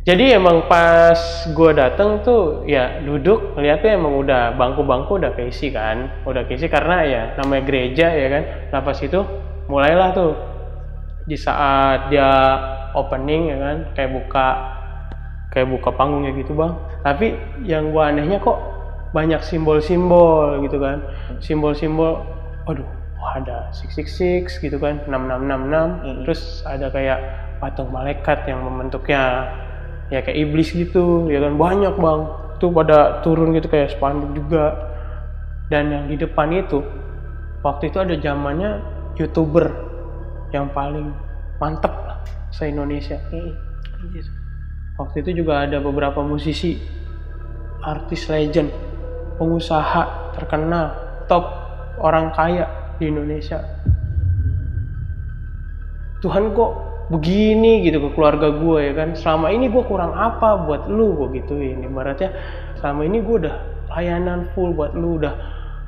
Jadi emang pas gue dateng tuh ya duduk lihatnya emang udah bangku-bangku udah keisi kan, udah keisi karena ya namanya gereja ya kan. Nah pas itu mulailah tuh di saat dia opening ya kan, kayak buka panggungnya gitu bang. Tapi yang gue anehnya kok banyak simbol-simbol gitu kan, simbol-simbol, aduh ada 666 gitu kan, 6666, terus ada kayak patung malaikat yang membentuknya ya kayak iblis gitu ya kan, banyak bang tuh pada turun gitu kayak spanduk juga. Dan yang di depan itu waktu itu ada zamannya YouTuber yang paling mantep lah se-Indonesia. Waktu itu juga ada beberapa musisi, artis legend, pengusaha terkenal, top orang kaya di Indonesia. Tuhan kok begini gitu ke keluarga gue ya kan, selama ini gue kurang apa buat lu, gue gituin. Ibaratnya selama ini gue udah layanan full buat lu, udah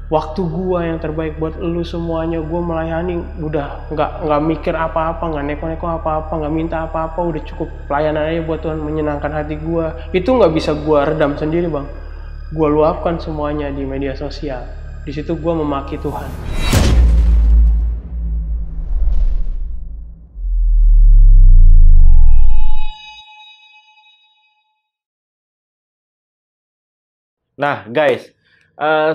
waktu gue yang terbaik buat lu semuanya, gue melayani, udah nggak mikir apa-apa, nggak neko-neko apa-apa, nggak minta apa-apa, udah cukup pelayanan aja buat Tuhan, menyenangkan hati gue. Itu nggak bisa gue redam sendiri bang, gue luapkan semuanya di media sosial. Di situ gue memaki Tuhan. Nah, guys,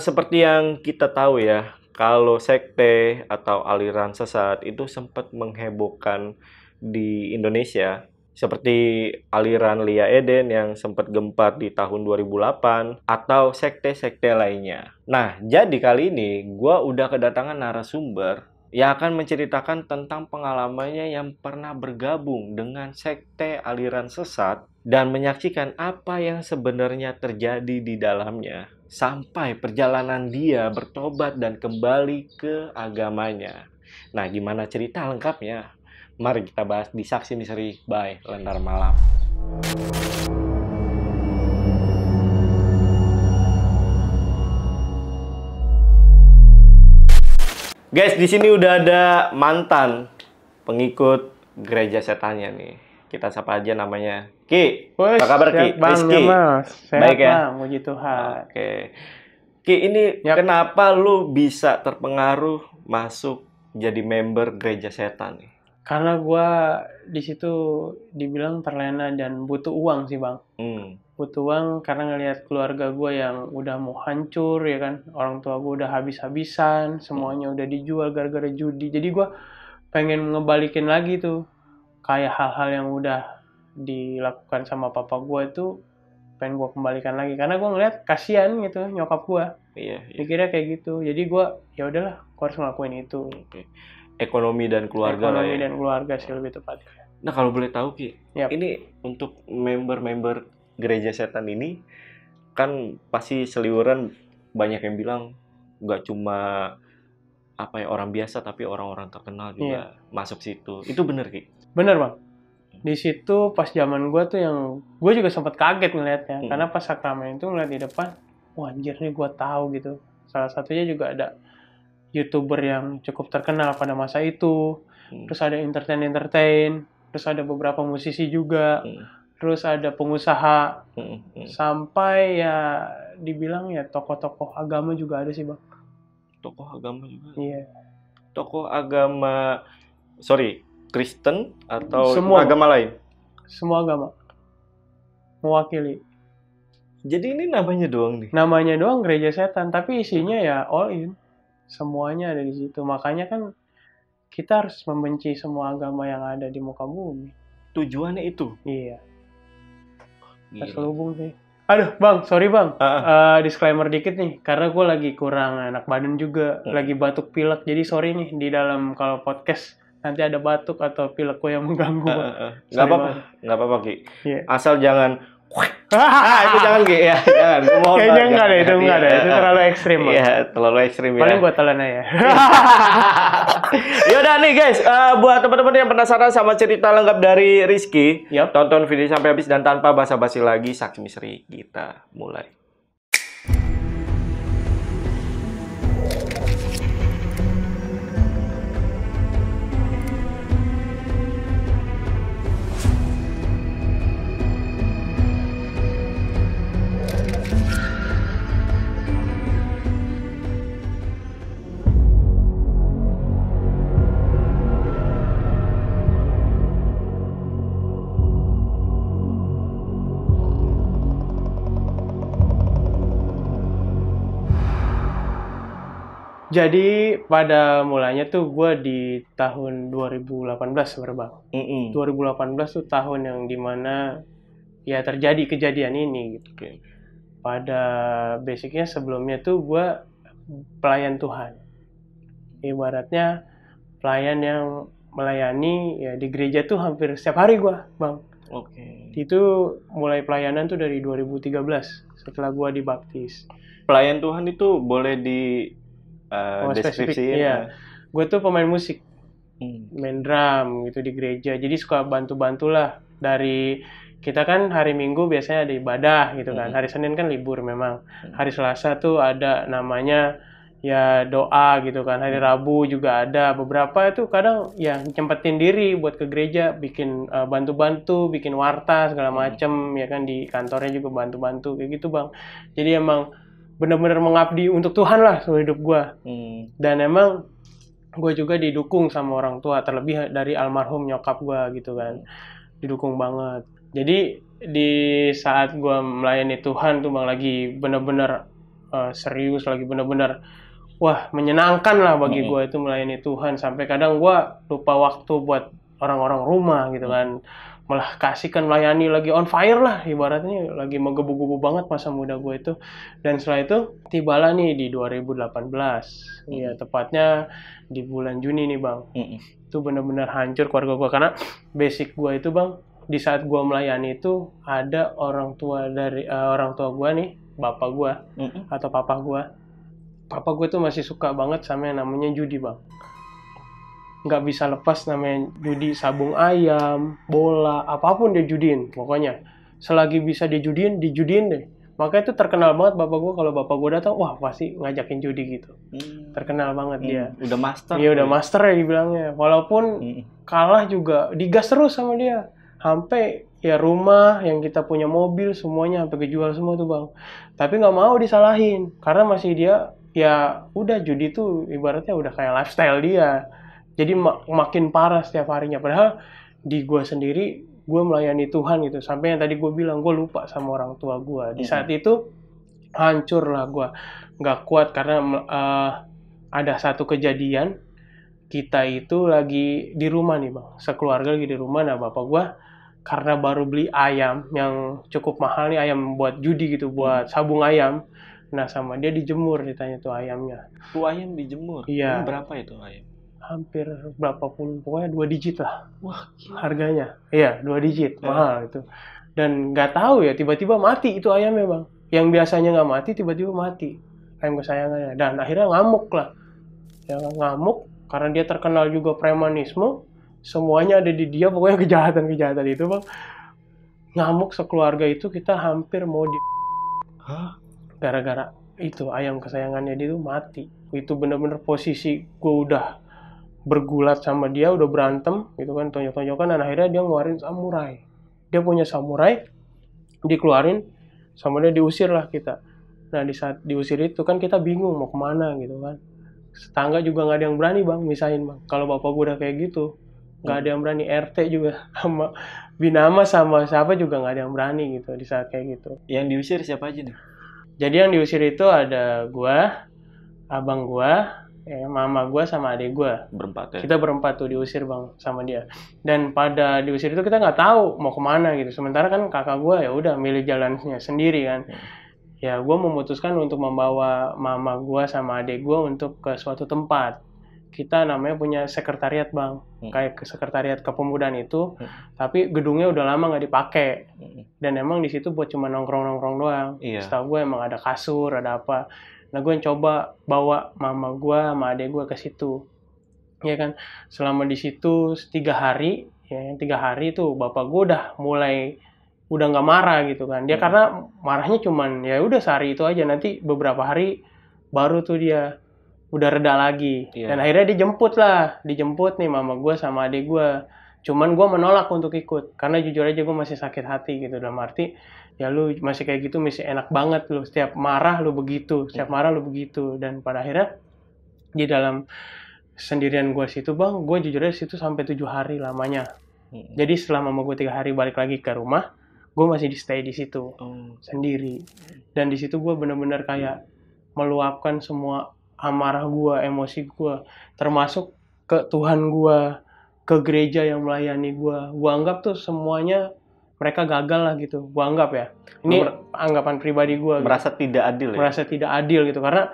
seperti yang kita tahu ya, kalau sekte atau aliran sesat itu sempat menghebohkan di Indonesia, seperti aliran Lia Eden yang sempat gempar di tahun 2008, atau sekte-sekte lainnya. Nah, jadi kali ini gue udah kedatangan narasumber yang akan menceritakan tentang pengalamannya yang pernah bergabung dengan sekte aliran sesat dan menyaksikan apa yang sebenarnya terjadi di dalamnya sampai perjalanan dia bertobat dan kembali ke agamanya. Nah, gimana cerita lengkapnya? Mari kita bahas di Saksi Misteri by Lentera Malam. Guys, di sini udah ada mantan pengikut gereja setannya nih. Kita sapa aja namanya Ki. Apa kabar Ki? Bang, Rizky. Sehat Baik ya? bang, puji Tuhan. Oke. Ki, ini kenapa lu bisa terpengaruh masuk jadi member gereja setan nih? Karena gue di situ dibilang terlena dan butuh uang sih bang. Butuh uang karena ngelihat keluarga gue yang udah mau hancur ya kan. Orang tua gue udah habis-habisan, semuanya udah dijual gara-gara judi. Jadi gue pengen ngebalikin lagi tuh. Kayak hal-hal yang udah dilakukan sama papa gue itu pengen gue kembalikan lagi. Karena gue ngeliat kasihan gitu nyokap gue. Iya. Pikirnya kayak gitu. Jadi gue ya udahlah, gue harus ngelakuin itu. Ekonomi dan keluarga lah ya. Ekonomi dan keluarga sih lebih tepatnya. Nah, kalau boleh tahu Ki, ini untuk member-member gereja setan ini kan pasti seliweran banyak yang bilang nggak cuma apa ya orang biasa tapi orang-orang terkenal juga masuk situ. Itu bener Ki? Bener bang. Di situ pas zaman gue tuh yang gue juga sempat kaget ngeliatnya karena pas sakramen itu ngeliat di depan, wah anjir nih gue tahu gitu. Salah satunya juga ada YouTuber yang cukup terkenal pada masa itu, terus ada entertain, terus ada beberapa musisi juga, terus ada pengusaha, sampai ya dibilang ya tokoh-tokoh agama juga ada sih bang. Tokoh agama juga? Iya. Tokoh agama, Kristen atau semua agama lain? Semua agama mewakili. Jadi ini namanya doang nih? Namanya doang gereja setan, tapi isinya ya all in. Semuanya ada di situ. Makanya kan kita harus membenci semua agama yang ada di muka bumi. Tujuannya itu? Iya. Terselubung sih. Aduh bang, sorry bang. Disclaimer dikit nih. Karena gue lagi kurang enak badan juga. Lagi batuk pilek. Jadi sorry nih di dalam kalau podcast nanti ada batuk atau pilek gue yang mengganggu. Nggak apa-apa Ki. Yeah. Asal jangan itu jangan Ki ya, jangan. Kayaknya enggak deh, itu enggak deh. Itu terlalu ekstrim. Iya, terlalu ekstrim ya. Paling buat telan aja. Yaudah nih guys, buat teman-teman yang penasaran sama cerita lengkap dari Rizky, tonton video sampai habis dan tanpa basa-basi lagi, Saksi Misteri kita mulai. Jadi pada mulanya tuh gue di tahun 2018 sebenarnya Bang. 2018 tuh tahun yang dimana ya terjadi kejadian ini gitu. Oke. Pada basicnya sebelumnya tuh gue pelayan Tuhan. Ibaratnya pelayan yang melayani ya di gereja tuh hampir setiap hari gue Bang. Oke. Itu mulai pelayanan tuh dari 2013 setelah gue dibaptis. Pelayan Tuhan itu boleh di Spesifik, deskripsiin? iya. Gue tuh pemain musik, Hmm. main drum gitu di gereja. Jadi suka bantu-bantulah dari kita kan hari Minggu biasanya ada ibadah gitu kan. Hari Senin kan libur memang. Hari Selasa tuh ada namanya ya doa gitu kan. Hari Rabu juga ada. Beberapa itu kadang ya nyempetin diri buat ke gereja, bikin bantu-bantu, bikin warta segala macem ya kan, di kantornya juga bantu-bantu kayak gitu Bang. Jadi emang benar-benar mengabdi untuk Tuhan lah seumur hidup gue. Dan emang gue juga didukung sama orang tua, terlebih dari almarhum nyokap gue gitu kan, didukung banget. Jadi di saat gue melayani Tuhan tuh Bang, lagi benar-benar serius, lagi benar-benar wah menyenangkan lah bagi gue itu melayani Tuhan, sampai kadang gue lupa waktu buat orang-orang rumah gitu kan. Malah kasihkan melayani, lagi on fire lah ibaratnya, lagi menggebu-gebu banget masa muda gue itu. Dan setelah itu tibalah nih di 2018 ya, tepatnya di bulan Juni nih Bang. Itu benar-benar hancur keluarga gue, karena basic gue itu Bang, di saat gue melayani itu ada orang tua dari orang tua gue nih, bapak gue atau papa gue tuh masih suka banget sama yang namanya judi Bang. Nggak bisa lepas namanya judi, sabung ayam, bola, apapun dia judiin pokoknya. Selagi bisa dijudiin deh. Makanya itu terkenal banget bapak gue, kalau bapak gue datang wah pasti ngajakin judi gitu. Terkenal banget dia. Udah master. Iya udah master ya dibilangnya. Walaupun kalah juga digas terus sama dia. Sampai ya rumah yang kita punya, mobil semuanya sampai kejual semua tuh Bang. Tapi nggak mau disalahin karena masih dia ya udah, judi tuh ibaratnya udah kayak lifestyle dia. Jadi makin parah setiap harinya. Padahal di gue sendiri, gue melayani Tuhan gitu. Sampai yang tadi gue bilang, gue lupa sama orang tua gue. Di saat itu hancur lah gue. Nggak kuat karena ada satu kejadian. Kita itu lagi di rumah nih Bang. Sekeluarga lagi di rumah. Nah bapak gue karena baru beli ayam yang cukup mahal nih, ayam buat judi gitu, buat sabung ayam. Nah sama dia dijemur, ditanya tuh ayamnya. Tuh ayam dijemur? Iya. Ini berapa itu ayam? Hampir berapa puluh, pokoknya 2 digit lah. Wah, gila. Harganya. Iya, 2 digit, mahal itu. Dan nggak tahu ya, tiba-tiba mati itu ayamnya Bang. Yang biasanya nggak mati, tiba-tiba mati. Ayam kesayangannya. Dan akhirnya ngamuk lah. Ya, ngamuk, karena dia terkenal juga premanisme. Semuanya ada di dia, pokoknya kejahatan-kejahatan itu Bang. Ngamuk sekeluarga itu, kita hampir mau Hah? Gara-gara itu, ayam kesayangannya dia itu mati. Itu bener-bener posisi gue udah bergulat sama dia, udah berantem gitu kan, tonjok-tonjokan, dan akhirnya dia ngeluarin samurai. Dia punya samurai, dikeluarin, sama dia diusir lah kita. Nah di saat diusir itu kan kita bingung mau kemana gitu kan. Tetangga juga nggak ada yang berani Bang misahin Bang. Kalau bapak gue udah kayak gitu, nggak ada yang berani. RT juga sama binama sama siapa juga nggak ada yang berani gitu di saat kayak gitu. Yang diusir siapa aja nih? Jadi yang diusir itu ada gue, abang gue, mama gue sama adik gue. Berempat ya? Kita berempat tuh diusir Bang sama dia. Dan pada diusir itu kita nggak tahu mau kemana gitu. Sementara kan kakak gue ya udah milih jalannya sendiri kan. Ya gue memutuskan untuk membawa mama gue sama adik gue untuk ke suatu tempat. Kita namanya punya sekretariat Bang. Kayak ke sekretariat kepemudaan itu. Tapi gedungnya udah lama nggak dipakai. Dan emang di situ buat cuma nongkrong-nongkrong doang. Setahu gue emang ada kasur, ada apa. Nah gue coba bawa mama gue sama adek gue ke situ, ya kan. Selama di situ 3 hari, ya 3 hari tuh bapak gue udah nggak marah gitu kan. Dia karena marahnya cuman ya udah sehari itu aja, nanti beberapa hari baru tuh dia udah reda lagi. Dan akhirnya dijemput nih mama gue sama adek gue. Cuman gue menolak untuk ikut karena jujur aja gue masih sakit hati gitu. Dalam arti ya lu masih kayak gitu, masih enak banget lu setiap marah lu begitu, dan pada akhirnya di dalam sendirian gue situ Bang, gue jujur aja situ sampai 7 hari lamanya. Jadi setelah mama gue 3 hari balik lagi ke rumah, gue masih di stay di situ sendiri. Dan di situ gue benar-benar kayak meluapkan semua amarah gue, emosi gue, termasuk ke Tuhan gue, ke gereja yang melayani gue. Gue anggap tuh semuanya mereka gagal lah gitu. Gue anggap ya. Ini anggapan pribadi gue. Merasa tidak adil ya? Merasa tidak adil gitu. Karena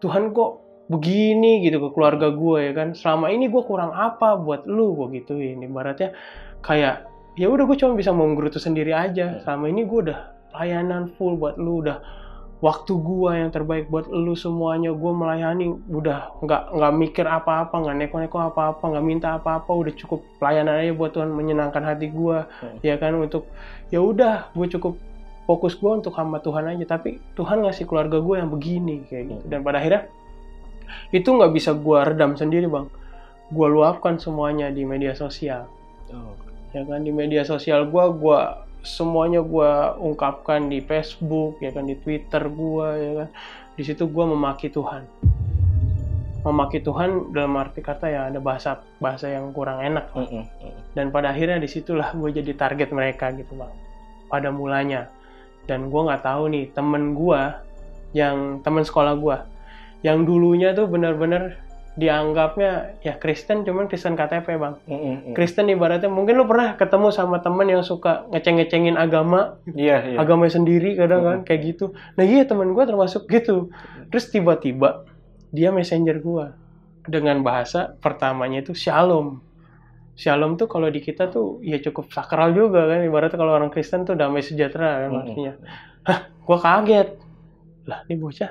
Tuhan kok begini gitu ke keluarga gue ya kan. Selama ini gue kurang apa buat lu, gue gituin. Ibaratnya kayak ya udah gue cuma bisa menggerutu sendiri aja. Selama ini gue udah layanan full buat lu, udah waktu gua yang terbaik buat lu semuanya, gua melayani, udah nggak mikir apa-apa, nggak neko-neko apa-apa, nggak minta apa-apa, udah cukup pelayanan aja buat Tuhan, menyenangkan hati gua, ya kan, untuk ya udah gua cukup fokus gua untuk hamba Tuhan aja. Tapi Tuhan ngasih keluarga gua yang begini kayak gitu, dan pada akhirnya itu nggak bisa gua redam sendiri bang, gua luapkan semuanya di media sosial. Ya kan, di media sosial gua semuanya gue ungkapkan di Facebook, ya kan, di Twitter gue, ya kan. Di situ gue memaki Tuhan dalam arti kata ya ada bahasa yang kurang enak. Dan pada akhirnya disitulah gue jadi target mereka gitu bang, pada mulanya. Dan gue nggak tahu nih temen sekolah gue yang dulunya tuh benar-benar dianggapnya ya Kristen, cuman Kristen KTP bang. Kristen ibaratnya mungkin lu pernah ketemu sama temen yang suka ngeceng-ngecengin agama, agama sendiri kadang kan kayak gitu. Nah iya, temen gue termasuk gitu. Terus tiba-tiba dia messenger gue dengan bahasa pertamanya itu shalom. Shalom tuh kalau di kita tuh ya cukup sakral juga kan, ibaratnya kalau orang Kristen tuh damai sejahtera kan artinya. Gue kaget lah, ini bocah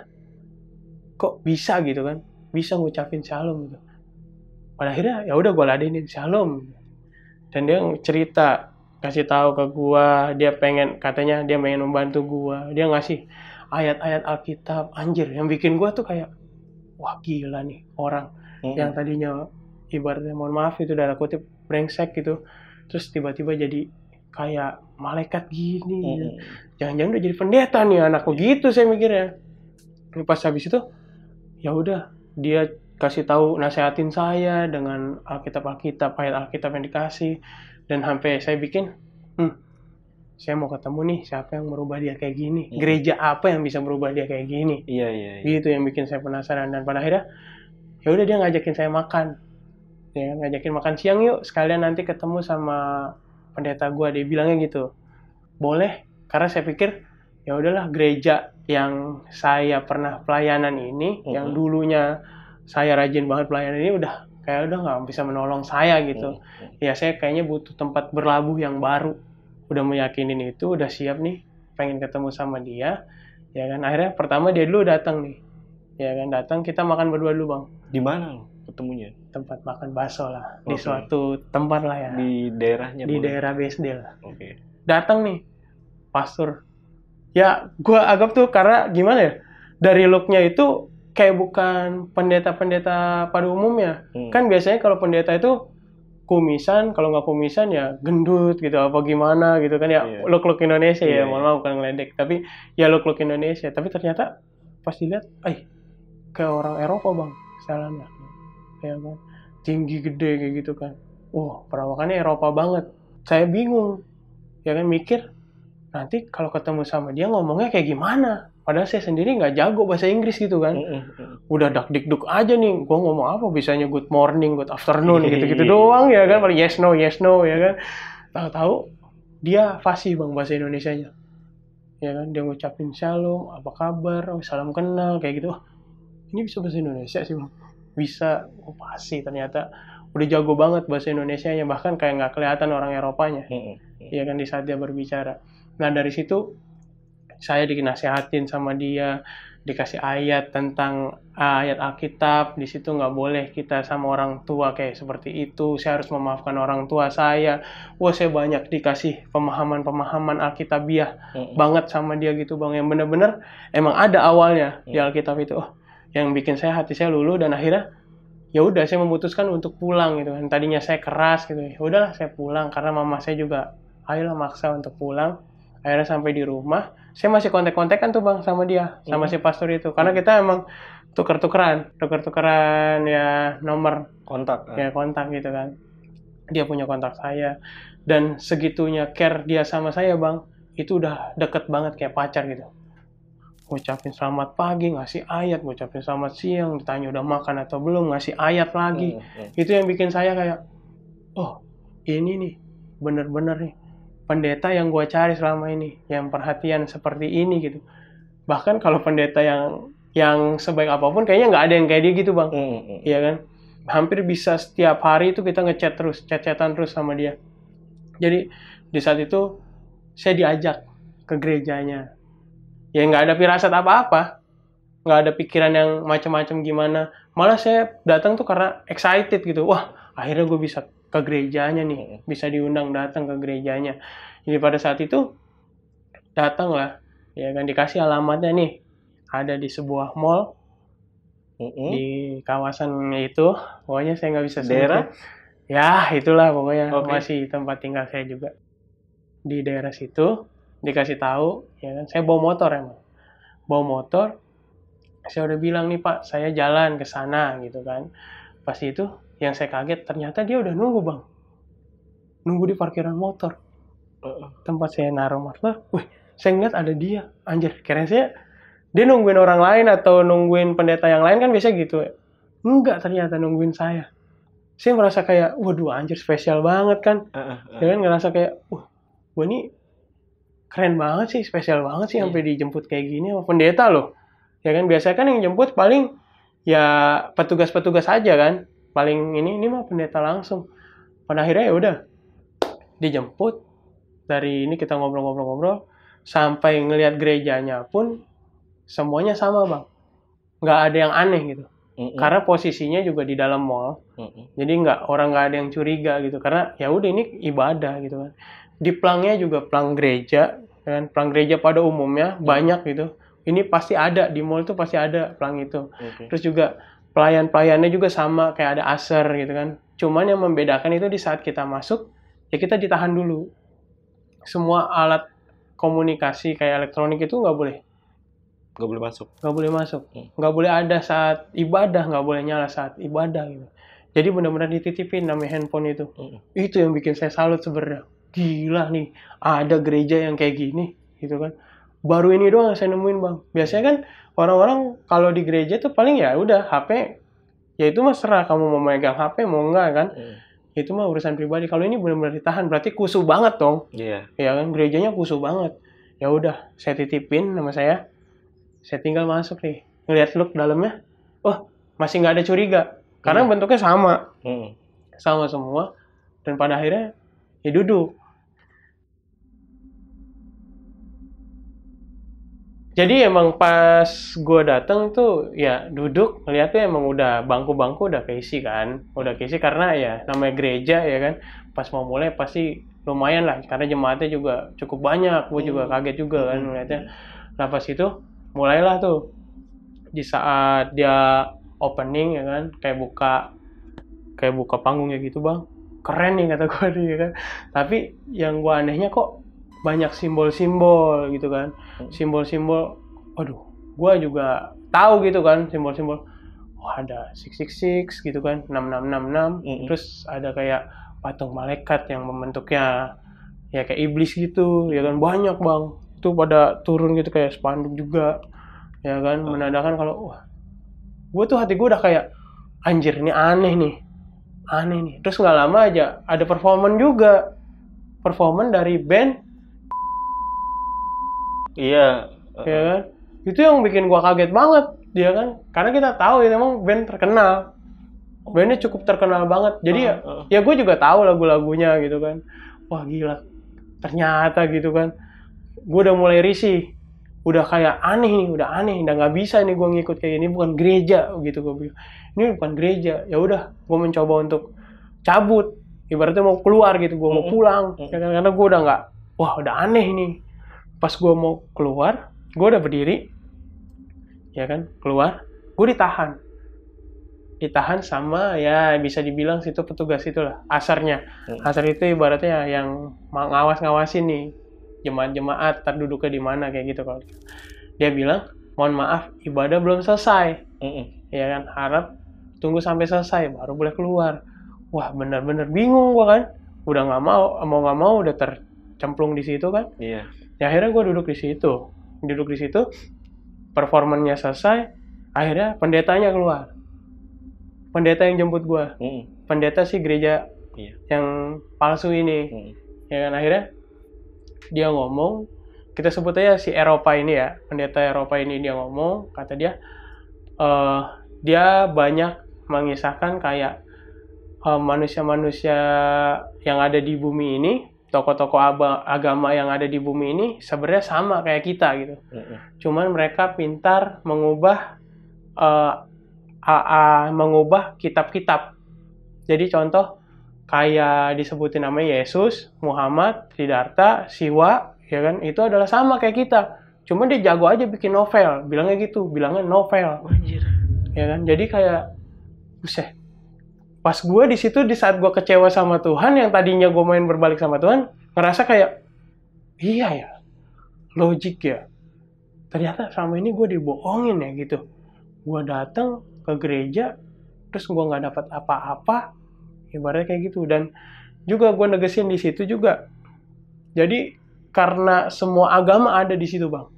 kok bisa gitu kan, bisa ngucapin shalom gitu. Pada akhirnya ya udah gue ladenin shalom, dan dia cerita, kasih tahu ke gue, katanya dia pengen membantu gue, dia ngasih ayat-ayat Alkitab, anjir, yang bikin gue tuh kayak wah gila nih orang yang tadinya ibaratnya mohon maaf itu dalam kutip brengsek gitu, terus tiba-tiba jadi kayak malaikat gini, jangan-jangan udah jadi pendeta nih anak begitu saya mikirnya. Pas habis itu ya udah dia kasih tahu, nasehatin saya dengan ayat Alkitab yang dikasih, dan sampai saya bikin saya mau ketemu nih siapa yang merubah dia kayak gini, gereja apa yang bisa merubah dia kayak gini. Gitu yang bikin saya penasaran. Dan pada akhirnya ya udah dia ngajakin saya makan, ya ngajakin makan siang yuk sekalian nanti ketemu sama pendeta gua, dia bilangnya gitu. Boleh, karena saya pikir ya udahlah, gereja yang saya pernah pelayanan ini, yang dulunya saya rajin banget pelayanan ini, udah nggak bisa menolong saya gitu. Ya saya kayaknya butuh tempat berlabuh yang baru. Udah meyakinin itu, udah siap nih, pengen ketemu sama dia, ya kan. Akhirnya pertama dia dulu datang nih, ya kan, datang, kita makan berdua dulu bang. Di mana ketemunya? Tempat makan bakso lah, di suatu tempat lah ya. Di daerahnya? Di daerah BSD lah. Datang nih pastor. Ya, gue anggap tuh karena gimana ya, dari looknya itu kayak bukan pendeta-pendeta pada umumnya. Kan biasanya kalau pendeta itu kumisan, kalau nggak kumisan ya gendut gitu, apa gimana gitu kan ya, look Indonesia ya, mohon maaf bukan ngeledek, tapi ya look Indonesia. Tapi ternyata pas dilihat, kayak orang Eropa bang, jalannya, ya kan, tinggi gede kayak gitu kan. Perawakannya Eropa banget. Saya bingung, ya kan, mikir nanti kalau ketemu sama dia ngomongnya kayak gimana, padahal saya sendiri nggak jago bahasa Inggris gitu kan. Udah dak-dikduk aja nih, gue ngomong apa bisanya good morning, good afternoon gitu-gitu doang ya kan, paling yes no ya kan. Tahu-tahu dia fasih bang bahasa Indonesianya, ya kan, dia ngucapin shalom, apa kabar, salam kenal kayak gitu. Ini bisa bahasa Indonesia sih bang, bisa, fasih ternyata, udah jago banget bahasa Indonesianya, bahkan kayak nggak kelihatan orang Eropanya, ya kan, di saat dia berbicara. Nah dari situ saya dinasehatin sama dia, dikasih ayat tentang ayat Alkitab. Di situ nggak boleh kita sama orang tua kayak seperti itu. Saya harus memaafkan orang tua saya. Saya banyak dikasih pemahaman Alkitabiah banget sama dia gitu bang. Yang bener-bener emang ada awalnya di Alkitab itu. Yang bikin hati saya luluh, dan akhirnya ya udah saya memutuskan untuk pulang gitu kan. Tadinya saya keras gitu. Ya udahlah saya pulang, karena mama saya juga ayolah maksa untuk pulang. Akhirnya sampai di rumah, saya masih kontak-kontakan tuh bang sama dia, sama si pastor itu, karena kita emang tuker-tukeran ya nomor kontak, ya kontak gitu kan. Dia punya kontak saya, dan segitunya care dia sama saya bang, itu udah deket banget kayak pacar gitu. ngucapin selamat pagi, ngasih ayat, ngucapin selamat siang, ditanya udah makan atau belum, ngasih ayat lagi. Itu yang bikin saya kayak, oh ini nih, bener-bener nih, pendeta yang gue cari selama ini, yang perhatian seperti ini gitu. Bahkan kalau pendeta yang sebaik apapun, kayaknya nggak ada yang kayak dia gitu bang. Iya kan? Hampir bisa setiap hari itu kita ngechat terus, chat-chatan terus sama dia. Jadi di saat itu saya diajak ke gerejanya. Ya nggak ada firasat apa-apa, nggak ada pikiran yang macam-macam gimana. Malah saya datang tuh karena excited gitu. Wah, akhirnya gue bisa ke gerejanya nih, bisa diundang datang ke gerejanya. Jadi pada saat itu datang lah, ya kan, dikasih alamatnya nih, ada di sebuah mall di kawasan itu. Pokoknya saya nggak bisa Daerah? Ya itulah pokoknya. Masih tempat tinggal saya juga di daerah situ. Dikasih tahu, ya kan, saya bawa motor emang. Bawa motor, saya udah bilang nih Pak, saya jalan ke sana gitu kan. Pas itu yang saya kaget ternyata dia udah nunggu bang, nunggu di parkiran motor tempat saya naruh motor. Wih, saya ngeliat ada dia, anjir, kira saya dia nungguin orang lain atau nungguin pendeta yang lain kan biasa gitu ya. Enggak, ternyata nungguin saya. Saya merasa kayak, waduh anjir, spesial banget kan. Ya kan, ngerasa kayak, gue nih keren banget sih, spesial banget sih, sampai dijemput kayak gini sama pendeta loh. Ya kan, biasanya kan yang jemput paling ya petugas-petugas aja kan. Paling ini mah pendeta langsung. Pada akhirnya ya udah dijemput. Dari ini kita ngobrol-ngobrol sampai ngelihat gerejanya pun semuanya sama bang. Nggak ada yang aneh gitu. Karena posisinya juga di dalam mall. Jadi orang nggak ada yang curiga gitu. Karena ya udah ini ibadah gitu kan. Di plangnya juga plang gereja, kan, plang gereja pada umumnya banyak gitu. Ini pasti ada di mall tuh, pasti ada plang itu. Terus juga pelayan-pelayannya juga sama, kayak ada aser gitu kan. Cuman yang membedakan itu di saat kita masuk, ya kita ditahan dulu. Semua alat komunikasi kayak elektronik itu nggak boleh masuk. Nggak boleh ada saat ibadah, nggak boleh nyala saat ibadah gitu. Jadi benar-benar dititipin namanya handphone itu. Itu yang bikin saya salut sebenarnya. Gila nih, ada gereja yang kayak gini, gitu kan. Baru ini doang yang saya nemuin bang. Biasanya kan orang-orang kalau di gereja tuh paling ya udah HP, ya itu mah serah kamu mau megang HP mau enggak kan. Itu mah urusan pribadi. Kalau ini benar-benar ditahan, berarti kusuh banget dong. Iya kan, gerejanya kusuh banget. Ya udah, saya titipin nama saya tinggal masuk nih. Ngeliat look dalamnya, masih nggak ada curiga. Karena bentuknya sama. Sama semua. Dan pada akhirnya ya duduk. Jadi emang pas gue dateng tuh ya duduk, ngeliatnya emang udah bangku-bangku udah keisi kan, udah keisi karena ya namanya gereja ya kan. Pas mau mulai pasti lumayan lah, karena jemaatnya juga cukup banyak. Gue juga kaget juga kan ngeliatnya. Nah pas itu mulailah tuh di saat dia opening ya kan, kayak buka panggungnya gitu bang. Keren nih kata gue nih ya kan. Tapi yang gue anehnya kok banyak simbol-simbol gitu kan. Simbol-simbol, aduh, gue juga tahu gitu kan simbol-simbol. Ada 666 gitu kan, 6666. Terus ada kayak patung malaikat yang membentuknya ya kayak iblis gitu, ya kan, banyak bang. Itu pada turun gitu kayak spanduk juga, ya kan, menandakan kalau gue tuh hati gue udah kayak anjir ini aneh nih. Terus nggak lama aja ada performan dari band. Iya, ya kan? Itu yang bikin gua kaget banget, dia kan? Karena kita tahu ya emang band terkenal. Bandnya cukup terkenal banget. Jadi ya gue juga tahu lagu-lagunya gitu kan. Wah gila, ternyata gitu kan. Gue udah mulai risih. Udah kayak aneh, udah nggak bisa nih gue ngikut kayak gini. Bukan gereja gitu gue bilang. Ini bukan gereja. Ya udah, gue mencoba untuk cabut. Ibaratnya mau keluar gitu, gue mau pulang. Ya kan? Karena gue udah nggak, udah aneh nih. Pas gue mau keluar, gue udah berdiri, ya kan, keluar, gue ditahan sama ya bisa dibilang situ petugas itulah, asarnya. Asar itu ibaratnya yang ngawas-ngawasin nih jemaat-jemaat terduduknya di mana kayak gitu. Kalau dia bilang, mohon maaf, ibadah belum selesai, ya kan, harap tunggu sampai selesai baru boleh keluar. Wah bener-bener bingung gue kan, udah nggak mau udah tercemplung di situ kan. Ya akhirnya gue duduk di situ performannya selesai, akhirnya pendetanya keluar. Pendeta yang jemput gue. Pendeta sih gereja yang palsu ini. Ya kan, akhirnya dia ngomong, kita sebut aja si Eropa ini ya, pendeta Eropa ini, dia ngomong, kata dia, dia banyak mengisahkan kayak manusia-manusia yang ada di bumi ini, tokoh-tokoh agama yang ada di bumi ini sebenarnya sama kayak kita gitu. Cuman mereka pintar mengubah kitab-kitab. Jadi contoh kayak disebutin namanya Yesus, Muhammad, Siddhartha, Siwa, ya kan? Itu adalah sama kayak kita. Cuma dia jago aja bikin novel, bilangnya gitu, bilangnya novel. Anjir. Ya kan? Jadi kayak buset. Pas gue di situ, di saat gue kecewa sama Tuhan, yang tadinya gue main berbalik sama Tuhan, ngerasa kayak iya ya, logik ya. Ternyata selama ini gue dibohongin ya gitu. Gue datang ke gereja, terus gue nggak dapat apa-apa, ibaratnya kayak gitu. Dan juga gue negesin di situ juga. Jadi karena semua agama ada di situ bang,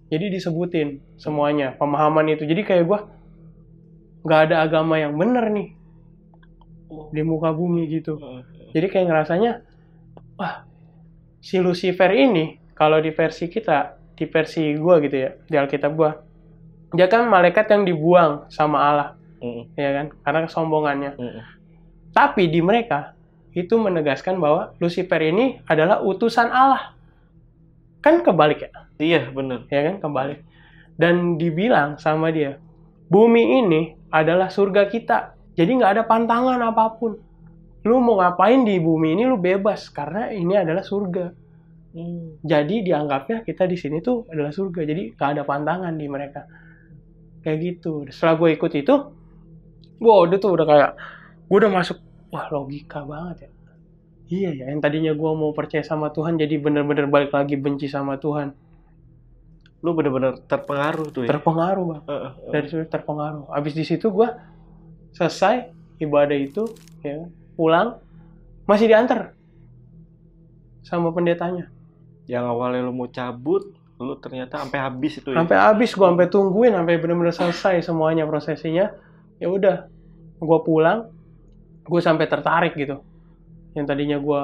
jadi disebutin semuanya pemahaman itu. Jadi kayak gue nggak ada agama yang bener nih di muka bumi gitu. Jadi kayak ngerasanya, wah si Lucifer ini kalau di versi kita, di versi gue gitu ya, di Alkitab gue, dia kan malaikat yang dibuang sama Allah, ya kan, karena kesombongannya. Tapi di mereka itu menegaskan bahwa Lucifer ini adalah utusan Allah. Kan kebalik ya? Iya, benar. Ya kan, kebalik. Dan dibilang sama dia, bumi ini adalah surga kita. Jadi nggak ada pantangan apapun. Lu mau ngapain di bumi ini lu bebas, karena ini adalah surga. Jadi dianggapnya kita di sini tuh adalah surga. Jadi nggak ada pantangan di mereka. Kayak gitu. Setelah gue ikut itu, wow, udah kayak, gue udah masuk, wah logika banget ya. Iya ya, yang tadinya gue mau percaya sama Tuhan, jadi bener-bener balik lagi benci sama Tuhan. Lu bener-bener terpengaruh tuh ya? Terpengaruh bang. Dari situ terpengaruh. Abis di situ gue selesai ibadah itu, ya, pulang, masih diantar sama pendetanya. Yang awalnya lu mau cabut, lu ternyata sampai habis itu ya? Sampai habis, gue sampai tungguin, sampai bener-bener selesai semuanya prosesinya. Ya udah, gue pulang, gue sampai tertarik gitu. Yang tadinya gue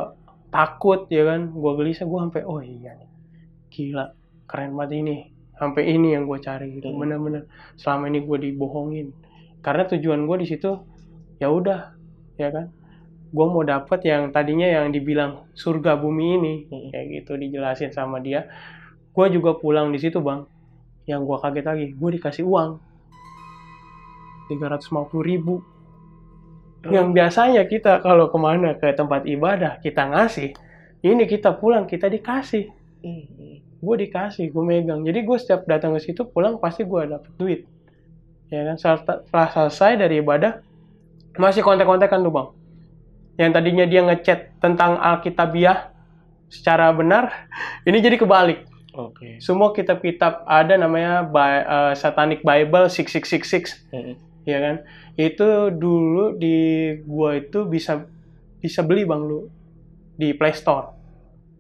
takut, ya kan, gue gelisah, gue sampai, oh iya nih, gila, keren banget ini. Sampai ini yang gue cari gitu, bener-bener. Selama ini gue dibohongin. Karena tujuan gue di situ, ya udah, ya kan, gue mau dapet yang tadinya yang dibilang surga bumi ini, kayak gitu dijelasin sama dia. Gue juga pulang di situ bang, yang gue kaget lagi, gue dikasih uang 350.000. Yang biasanya kita kalau kemana ke tempat ibadah kita ngasih, ini kita pulang kita dikasih. Gue dikasih, gue megang. Jadi gue setiap datang ke situ pulang pasti gue dapet duit. Ya kan, setelah selesai dari ibadah masih kontak-kontakan tuh bang. Yang tadinya dia ngechat tentang Alkitabiah secara benar, ini jadi kebalik. Semua kitab-kitab ada namanya Satanic Bible 6666. Ya kan, itu dulu di gua itu bisa beli bang lu di Play Store,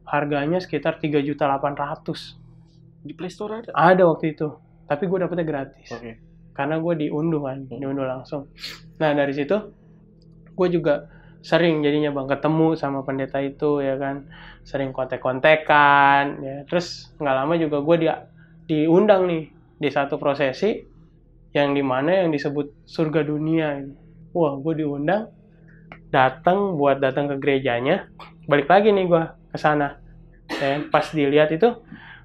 harganya sekitar 3.800.000 di Play Store ada? Ada waktu itu, tapi gua dapetnya gratis. Karena gua diunduh kan, diunduh langsung. Nah dari situ gua juga sering jadinya bang ketemu sama pendeta itu, ya kan, sering kontek-kontekan, ya. Terus nggak lama juga gua diundang nih di satu prosesi yang dimana yang disebut surga dunia. Wah, gue diundang, datang ke gerejanya, balik lagi nih gue ke sana. Pas dilihat itu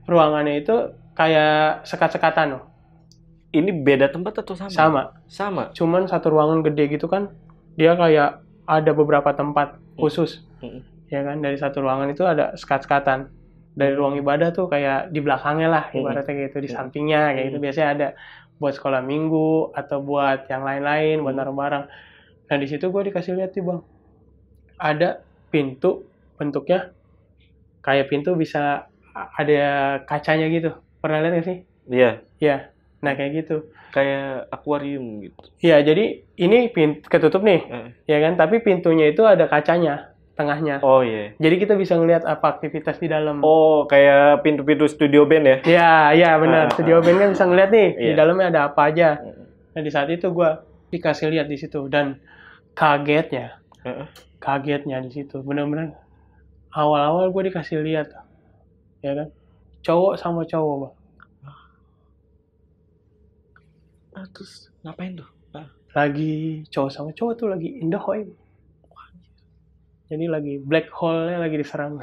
ruangannya itu kayak sekat-sekatan loh. Ini beda tempat atau sama? Sama. Cuman satu ruangan gede gitu kan, dia kayak ada beberapa tempat khusus. Ya kan, dari satu ruangan itu ada sekat-sekatan. Dari ruang ibadah tuh kayak di belakangnya lah, ibaratnya gitu, di sampingnya kayak gitu. Biasanya ada buat sekolah minggu atau buat yang lain-lain, buat naruh barang. Nah di situ gue dikasih lihat nih bang, ada pintu bentuknya kayak pintu bisa ada kacanya gitu. Pernah lihat nggak sih? Iya. Iya. Nah kayak gitu. Kayak akuarium gitu. Iya, jadi ini ketutup nih, ya kan? Tapi pintunya itu ada kacanya. tengahnya. Oh iya. Jadi kita bisa ngelihat apa aktivitas di dalam. Oh, kayak pintu-pintu studio band ya? Ya, iya benar. Studio band kan bisa ngeliat nih di Iya. dalamnya ada apa aja. Nah di saat itu gue dikasih lihat di situ dan kagetnya di situ bener-bener awal-awal gue dikasih lihat, ya kan, cowok sama cowok bang. Terus ngapain tuh? Lagi cowok sama cowok tuh lagi in the hole. Jadi lagi black hole-nya lagi diserang.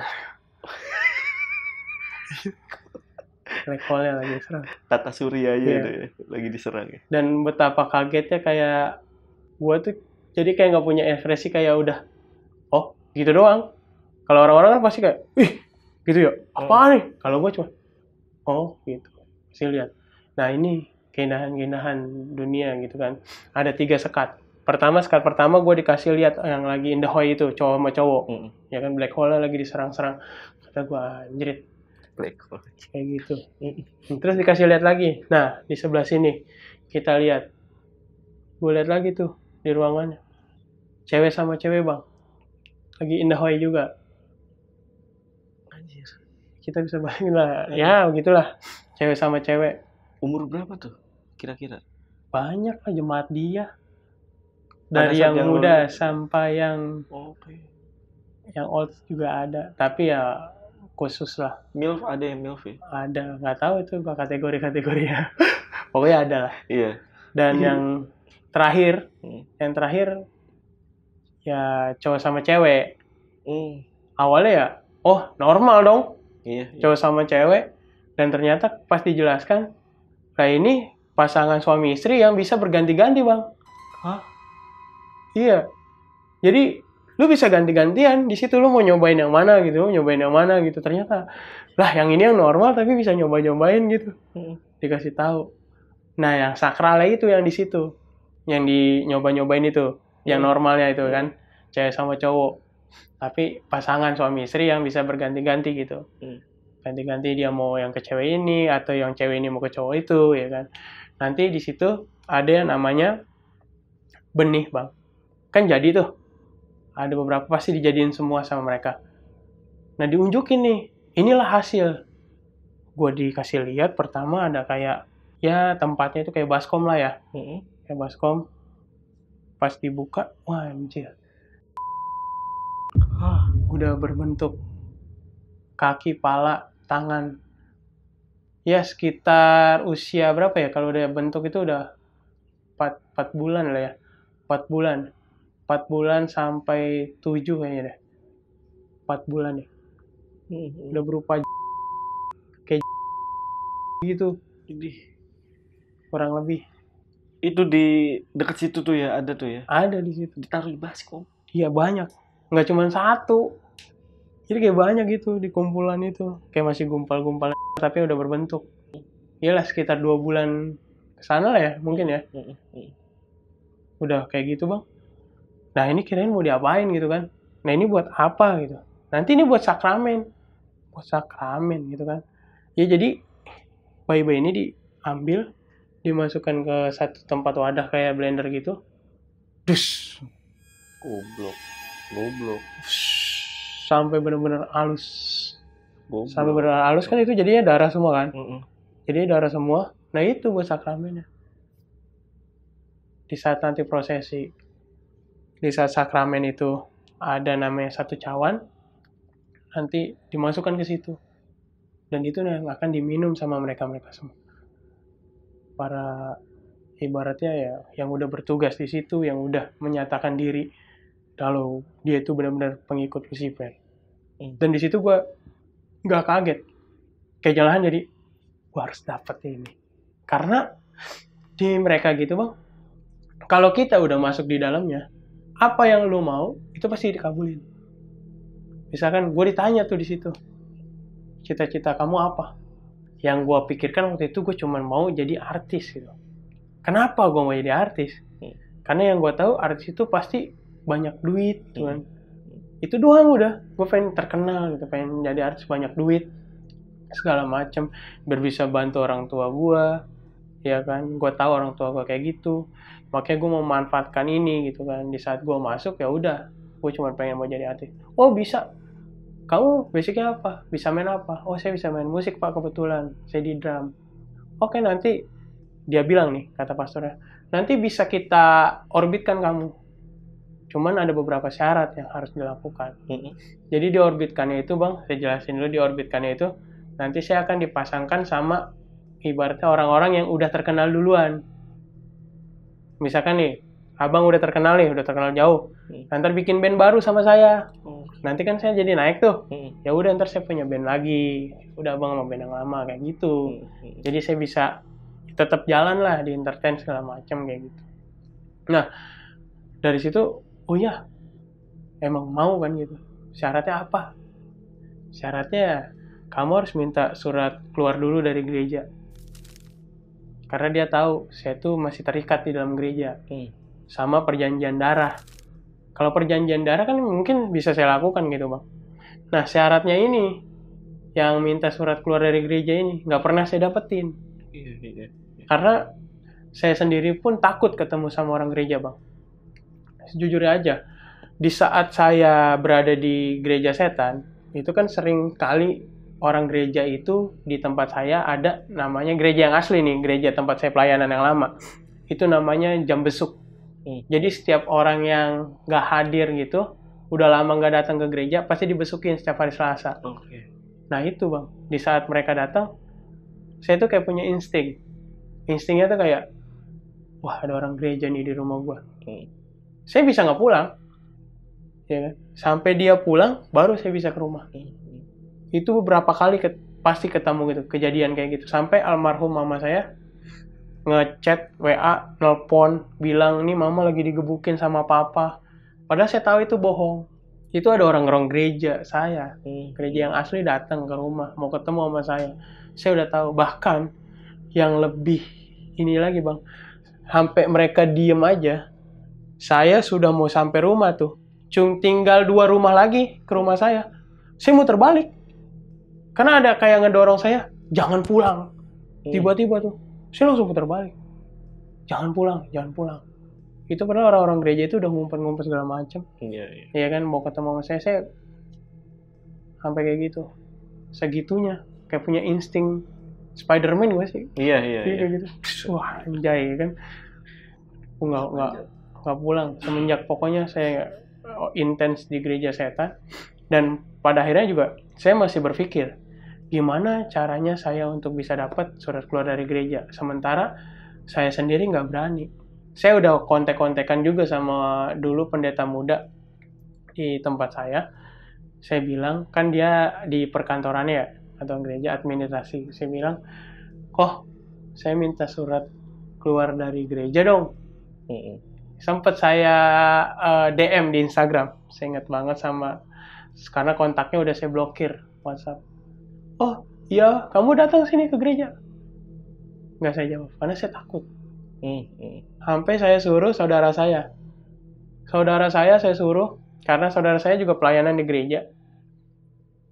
Black hole-nya lagi diserang. Tata surya aja Iya. itu ya, lagi diserang ya. Dan betapa kagetnya kayak gue tuh jadi kayak nggak punya ekspresi, kayak udah oh gitu doang. Kalau orang-orang kan pasti kayak wih gitu ya apa nih. Kalau gue cuma oh gitu masih lihat. Nah ini keindahan-keindahan dunia gitu kan. Ada 3 sekat. Sekat pertama gue dikasih lihat yang lagi in the hole itu cowok sama cowok. Ya kan black hole lagi diserang-serang. Kata gue anjrit Black hole. kayak gitu. Terus dikasih lihat lagi. Nah di sebelah sini kita lihat. Gue lihat lagi tuh di ruangannya. Cewek sama cewek bang. Lagi in the hole juga. Anjir. Kita bisa bayangin lah. Ya begitulah. Cewek sama cewek. Umur berapa tuh kira-kira? Banyak lah jemaat dia. Pada Dari saat yang yang muda lalu. sampai yang Oke. yang old juga ada. Tapi ya khusus lah. MILF ada yang MILF ya? Ada. Nggak tahu itu kategori-kategorinya. Pokoknya ada lah. Iya. Dan yang terakhir. Yang terakhir. Ya cowok sama cewek. Awalnya ya. Oh normal dong. Iya. Cowok sama cewek. Dan ternyata pas dijelaskan. Nah ini pasangan suami istri yang bisa berganti-ganti bang. Hah? Iya. Jadi lu bisa ganti-gantian di situ, lu mau nyobain yang mana gitu, ternyata lah yang ini yang normal tapi bisa nyobain gitu. Dikasih tahu. Nah, yang sakralnya itu yang di situ. Yang di nyobain itu, yang normalnya itu kan, cewek sama cowok. Tapi pasangan suami istri yang bisa berganti-ganti gitu. Ganti-ganti dia mau yang ke cewek ini atau yang cewek ini mau ke cowok itu ya kan. Nanti di situ ada yang namanya benih, Bang. Kan jadi tuh. Ada beberapa pasti dijadiin semua sama mereka. Nah, diunjukin nih. Inilah hasil. Gue dikasih lihat pertama ada kayak ya tempatnya itu kayak baskom lah ya. Kayak baskom. Pas dibuka, wah anjir. Udah berbentuk kaki, pala, tangan. Ya sekitar usia berapa ya? Kalau udah bentuk itu udah 4 bulan lah ya. 4 bulan. 4 bulan sampai 7 kayaknya deh. 4 bulan ya. Udah berupa kayak gitu. Kurang lebih. Itu di dekat situ tuh ya, ada tuh ya? Ada di situ. Ditaruh di baskom? Iya banyak. Nggak cuma satu. Jadi kayak banyak gitu di kumpulan itu. Kayak masih gumpal-gumpal tapi udah berbentuk. Iyalah sekitar 2 bulan kesana lah ya mungkin ya. Udah kayak gitu bang. Nah ini kirain mau diapain gitu kan. Nah ini buat apa gitu. Nanti ini buat sakramen. Buat sakramen gitu kan. Ya jadi bayi-bayi ini diambil. Dimasukkan ke satu tempat wadah kayak blender gitu. Dus. Goblok. Sampai benar-benar halus. Goblok. Sampai benar-benar halus kan itu jadinya darah semua kan. Jadi darah semua. Nah itu buat sakramennya. Di saat nanti prosesi. Di saat sakramen itu ada namanya satu cawan, nanti dimasukkan ke situ. Dan itu yang akan diminum sama mereka semua. Para ibaratnya ya yang udah bertugas di situ, yang udah menyatakan diri kalau dia itu benar-benar pengikut Lucifer. Dan di situ gue nggak kaget, kayak jalan jadi gue harus dapat ini. Karena di mereka gitu bang, kalau kita udah masuk di dalamnya, apa yang lu mau itu pasti dikabulin. Misalkan gue ditanya tuh di situ, cita-cita kamu apa? Yang gue pikirkan waktu itu gue cuma mau jadi artis gitu. Kenapa gue mau jadi artis? Karena yang gue tahu artis itu pasti banyak duit, kan? Itu doang udah. Gue pengen terkenal gitu, pengen jadi artis banyak duit, segala macam, biar bisa bantu orang tua gue, ya kan? Gue tahu orang tua gue kayak gitu. Makanya gue memanfaatkan ini gitu kan. Di saat gue masuk ya udah gue cuma pengen mau jadi artis. Oh bisa, kamu basicnya apa, bisa main apa? Oh saya bisa main musik pak, kebetulan saya di drum. Oke nanti dia bilang nih, kata pastornya, nanti bisa kita orbitkan kamu, cuman ada beberapa syarat yang harus dilakukan. Jadi diorbitkannya itu bang, saya jelasin dulu, diorbitkannya itu nanti saya akan dipasangkan sama ibaratnya orang-orang yang udah terkenal duluan. Misalkan nih, abang udah terkenal nih, udah terkenal jauh. Ntar bikin band baru sama saya. Nanti kan saya jadi naik tuh. Ya udah ntar saya punya band lagi. Udah abang sama band yang lama kayak gitu. Jadi saya bisa tetap jalan lah di entertain segala macam kayak gitu. Nah, dari situ, oh ya, emang mau kan gitu. Syaratnya apa? Syaratnya kamu harus minta surat keluar dulu dari gereja. Karena dia tahu saya tuh masih terikat di dalam gereja sama perjanjian darah. Kalau perjanjian darah kan mungkin bisa saya lakukan gitu bang. Nah syaratnya ini yang minta surat keluar dari gereja ini nggak pernah saya dapetin. Karena saya sendiri pun takut ketemu sama orang gereja bang. Sejujurnya aja, di saat saya berada di gereja setan itu kan sering kali orang gereja itu di tempat saya ada namanya gereja yang asli nih, gereja tempat saya pelayanan yang lama. Itu namanya jam besuk. Jadi setiap orang yang nggak hadir gitu, udah lama nggak datang ke gereja, pasti dibesukin setiap hari Selasa. Nah itu bang, di saat mereka datang, saya tuh kayak punya insting. Instingnya tuh kayak, wah ada orang gereja nih di rumah gua. Saya bisa nggak pulang, ya kan? Sampai dia pulang, baru saya bisa ke rumah. Itu beberapa kali pasti ketemu gitu, kejadian kayak gitu. Sampai almarhum mama saya ngechat, WA, nelpon, bilang nih mama lagi digebukin sama papa. Padahal saya tahu itu bohong. Itu ada orang-orang gereja saya, gereja yang asli datang ke rumah, mau ketemu sama saya. Saya udah tahu. Bahkan yang lebih ini lagi bang, sampai mereka diem aja. Saya sudah mau sampai rumah tuh, tinggal 2 rumah lagi ke rumah saya. Saya muter balik. Karena ada kayak ngedorong saya, jangan pulang. Tiba-tiba tuh, saya langsung putar balik. Jangan pulang, jangan pulang. Itu padahal orang-orang gereja itu udah ngumpet-ngumpet segala macam. Iya kan, mau ketemu sama saya sampai kayak gitu. Segitunya, kayak punya insting Spider-Man gue sih. Iya. Kayak gitu. Wah, anjay kan. Aku nggak pulang. Semenjak pokoknya saya intens di gereja setan. Dan pada akhirnya juga, saya masih berpikir, gimana caranya saya untuk bisa dapat surat keluar dari gereja. Sementara saya sendiri nggak berani. Saya udah kontek-kontekan juga sama dulu pendeta muda di tempat saya. Saya bilang, kan dia di perkantorannya ya, atau gereja administrasi. Saya bilang, saya minta surat keluar dari gereja dong. Sempat saya DM di Instagram. Saya ingat banget karena kontaknya udah saya blokir WhatsApp. Oh iya, kamu datang sini ke gereja? Nggak saya jawab, karena saya takut. Sampai saya suruh saudara saya saya suruh, karena saudara saya juga pelayanan di gereja,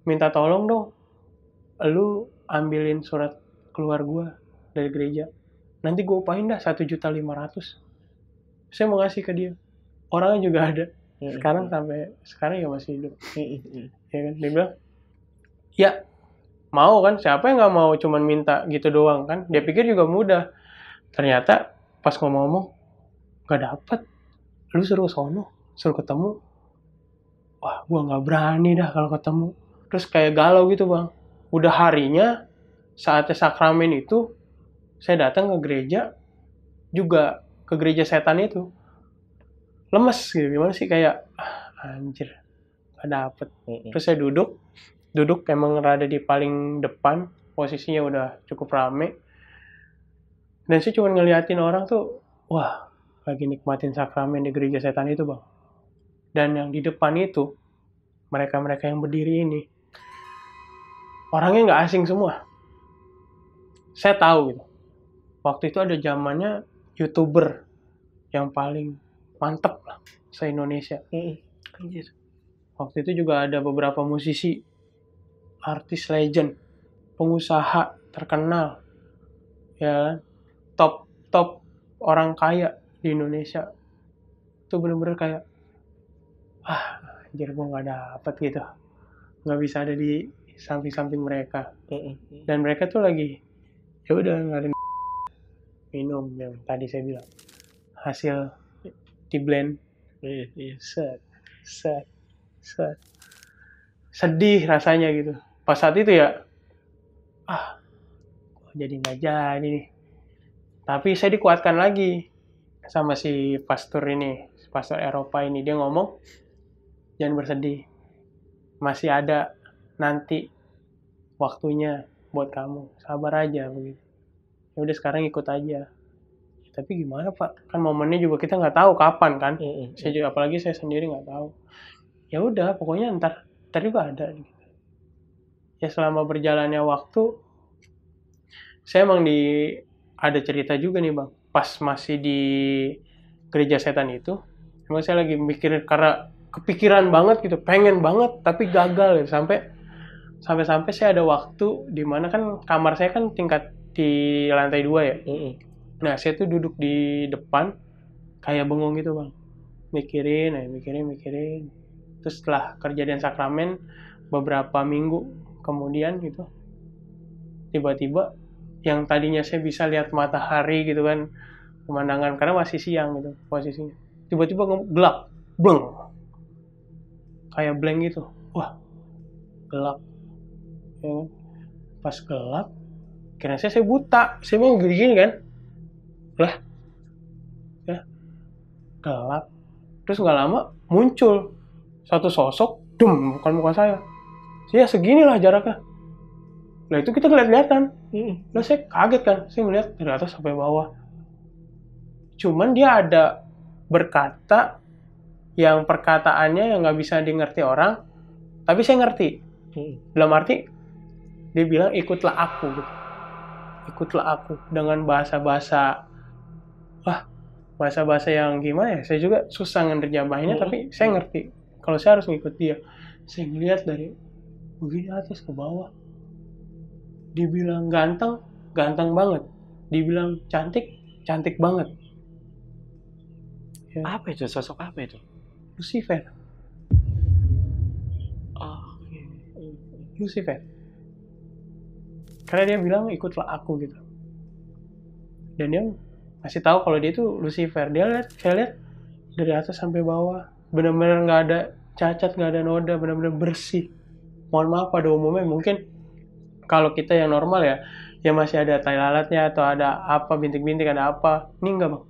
minta tolong dong, lu ambilin surat keluar gua dari gereja, nanti gua upahin dah 1.500.000. Saya mau ngasih ke dia, orangnya juga ada. Sampai sekarang ya masih hidup. Ya kan, dia bilang, ya mau kan, siapa yang nggak mau cuman minta gitu doang kan. Dia pikir juga mudah. Ternyata pas ngomong nggak dapet. Lu suruh sono, suruh ketemu. Wah, gua nggak berani dah kalau ketemu. Terus kayak galau gitu bang. Udah harinya, saatnya sakramen itu, saya datang ke gereja, juga ke gereja setan itu. Lemes gitu, gimana sih, kayak anjir, nggak dapet. Terus saya duduk emang rada di paling depan, posisinya udah cukup rame, dan saya cuma ngeliatin orang tuh, wah lagi nikmatin sakramen di gereja setan itu bang. Dan yang di depan itu, mereka-mereka yang berdiri ini, orangnya nggak asing semua. Saya tahu gitu, waktu itu ada zamannya YouTuber yang paling mantep lah se-Indonesia. Waktu itu juga ada beberapa musisi, artis legend, pengusaha terkenal, ya, top orang kaya di Indonesia. Itu bener-bener kayak, Anjir gue nggak dapet gitu, nggak bisa ada di samping-samping mereka. Dan mereka tuh lagi ya udah nggak minum yang tadi saya bilang, hasil di blend. Set set set, sedih rasanya gitu pas saat itu ya. Jadi nggak jadi nih. Tapi saya dikuatkan lagi sama si pastor ini, pastor Eropa ini. Dia ngomong, jangan bersedih, masih ada nanti waktunya buat kamu, sabar aja begitu. Ya udah sekarang ikut aja. Tapi gimana Pak, kan momennya juga kita nggak tahu kapan kan. Saya juga, apalagi saya sendiri nggak tahu. Ya udah pokoknya ntar juga ada gitu. Ya selama berjalannya waktu, saya emang ada cerita juga nih Bang, pas masih di gereja setan itu, emang saya lagi mikirin karena kepikiran banget gitu, pengen banget tapi gagal ya, sampai saya ada waktu di mana kan kamar saya kan tingkat di lantai 2 ya. Nah saya tuh duduk di depan kayak bengong gitu Bang, mikirin. Terus setelah kejadian sakramen beberapa minggu kemudian gitu, tiba-tiba yang tadinya saya bisa lihat matahari gitu kan, pemandangan karena masih siang gitu posisinya, tiba-tiba gelap, bleng, kayak blank gitu. Wah, gelap ya. Pas gelap kira saya buta, saya mau gini kan lah ya, gelap. Terus nggak lama muncul satu sosok, bukan muka saya. Ya seginilah jaraknya. Nah itu kita kelihatan. Nah saya kaget kan, saya ngeliat dari atas sampai bawah. Cuman dia ada berkata yang perkataannya yang nggak bisa dimengerti orang, tapi saya ngerti. Dalam arti dia bilang ikutlah aku gitu. Ikutlah aku dengan bahasa-bahasa yang gimana ya, saya juga susah ngerjabahinnya, tapi saya ngerti kalau saya harus ngikut dia. Saya ngeliat dari begini atas ke bawah. Dibilang ganteng banget. Dibilang cantik banget. Ya. Apa itu? Sosok apa itu? Lucifer. Lucifer. Karena dia bilang ikutlah aku gitu. Dan dia masih tahu kalau dia itu Lucifer. Saya lihat dari atas sampai bawah, benar-benar nggak ada cacat, nggak ada noda, benar-benar bersih. Mohon maaf pada umumnya mungkin kalau kita yang normal ya masih ada tai lalatnya atau ada apa bintik-bintik, ada apa. Ini enggak Bang,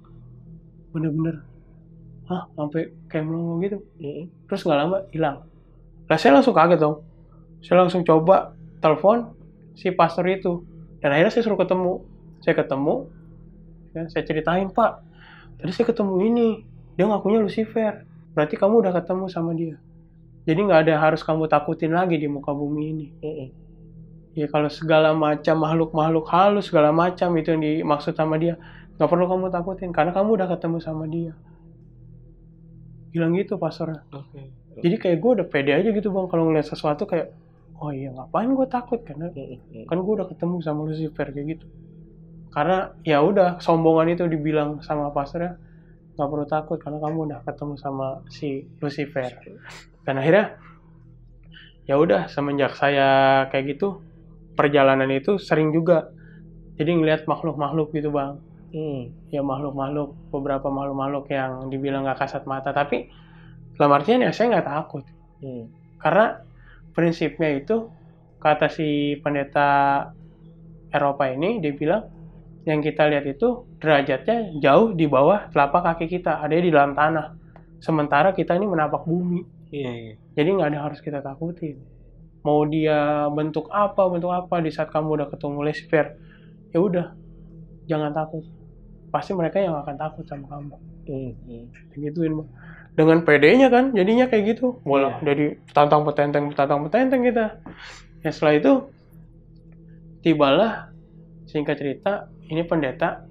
bener-bener sampai kayak melongo gitu. Terus nggak lama hilang. Lah saya langsung kaget dong. Saya langsung coba telepon si pastor itu, dan akhirnya saya suruh ketemu. Saya ketemu ya, saya ceritain, Pak, tadi saya ketemu ini, dia ngakunya Lucifer. Berarti kamu udah ketemu sama dia, jadi nggak ada harus kamu takutin lagi di muka bumi ini. Ya kalau segala macam makhluk halus segala macam itu yang dimaksud sama dia, nggak perlu kamu takutin karena kamu udah ketemu sama dia. Bilang gitu pastornya. Jadi kayak gue udah pede aja gitu Bang, kalau ngeliat sesuatu kayak, oh iya ngapain gue takut, karena kan gue udah ketemu sama Lucifer kayak gitu. Karena ya udah sombongan itu dibilang sama pastornya, nggak perlu takut karena kamu udah ketemu sama si Lucifer. Dan akhirnya ya udah semenjak saya kayak gitu, perjalanan itu sering juga jadi ngelihat makhluk-makhluk gitu Bang. Ya makhluk-makhluk, beberapa makhluk-makhluk yang dibilang nggak kasat mata, tapi dalam artian ya saya nggak takut. Karena prinsipnya itu, kata si pendeta Eropa ini, dia bilang yang kita lihat itu derajatnya jauh di bawah telapak kaki kita, ada di dalam tanah. Sementara kita ini menapak bumi. Jadi nggak ada harus kita takutin. Mau dia bentuk apa di saat kamu udah ketemu Lucifer, ya udah jangan takut. Pasti mereka yang akan takut sama kamu. Gituin Bang. Dengan pedenya kan jadinya kayak gitu. Bola jadi tantang petenteng kita. Ya setelah itu tibalah, singkat cerita, ini pendeta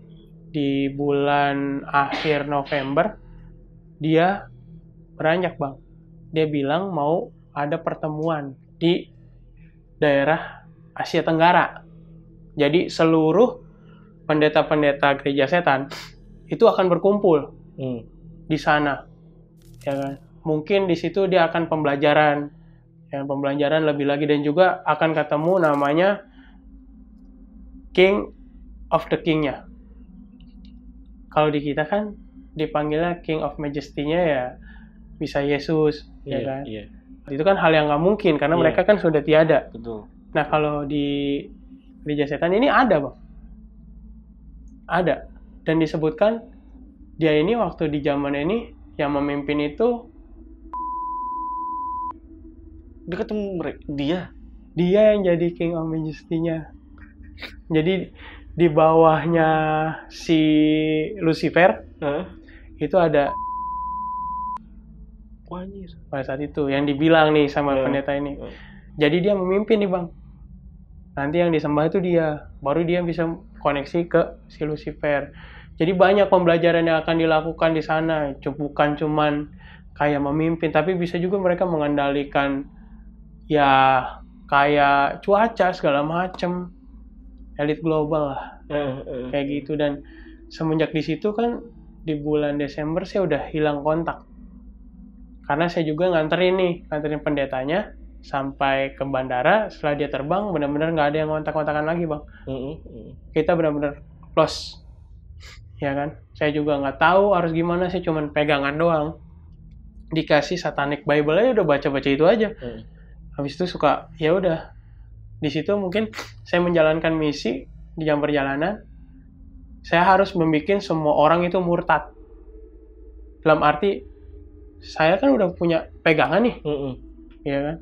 di bulan akhir November dia beranjak Bang. Dia bilang mau ada pertemuan di daerah Asia Tenggara. Jadi seluruh pendeta-pendeta gereja setan itu akan berkumpul di sana, ya kan? mungkin di situ dia akan pembelajaran, ya pembelajaran lebih lagi, dan juga akan ketemu namanya King of the King-nya. Kalau di kita kan dipanggilnya King of Majesty-nya ya bisa Yesus, ya kan? Iya. Itu kan hal yang nggak mungkin karena Iya. mereka kan sudah tiada. Betul. Nah kalau di gereja setan ini ada bang, ada, dan disebutkan dia ini waktu di zaman ini yang memimpin itu Dia ketemu dia yang jadi King of Majesty-nya. Jadi di bawahnya si Lucifer itu ada Anjir. pada saat itu yang dibilang nih sama pendeta ini. Jadi dia memimpin nih bang. Nanti yang disembah itu dia, baru dia bisa koneksi ke si Lucifer. Jadi banyak pembelajaran yang akan dilakukan di sana. Bukan cuman kayak memimpin, tapi bisa juga mereka mengendalikan ya kayak cuaca segala macem, elit global lah, kayak gitu. Dan semenjak di situ kan di bulan Desember saya udah hilang kontak, karena saya juga nganterin pendetanya sampai ke bandara. Setelah dia terbang benar-benar nggak ada yang kontak-kontakan lagi bang. Kita benar-benar close, ya kan. Saya juga nggak tahu harus gimana, saya cuman pegangan doang, dikasih Satanic Bible aja udah baca-baca itu aja. Habis itu suka ya udah di situ mungkin saya menjalankan misi di jam perjalanan. Saya harus membuat semua orang itu murtad. Dalam arti saya kan udah punya pegangan nih, ya kan,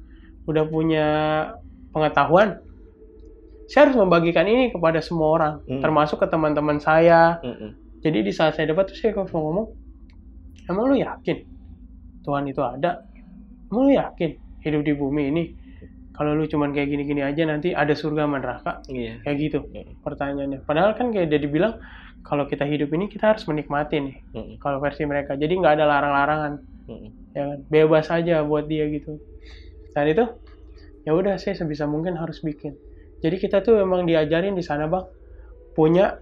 udah punya pengetahuan. Saya harus membagikan ini kepada semua orang, termasuk ke teman-teman saya. Jadi di saat saya dapat tuh saya ngomong, emang lu yakin Tuhan itu ada? Emang lu yakin hidup di bumi ini kalau lu cuman kayak gini-gini aja nanti ada surga sama neraka? Kayak gitu pertanyaannya. Padahal kan kayak dia dibilang kalau kita hidup ini kita harus menikmati nih. Kalau versi mereka, jadi nggak ada larang-larangan, ya kan? Bebas aja buat dia gitu. Dan itu ya udah saya sebisa mungkin harus bikin. Jadi kita tuh memang diajarin di sana bang, punya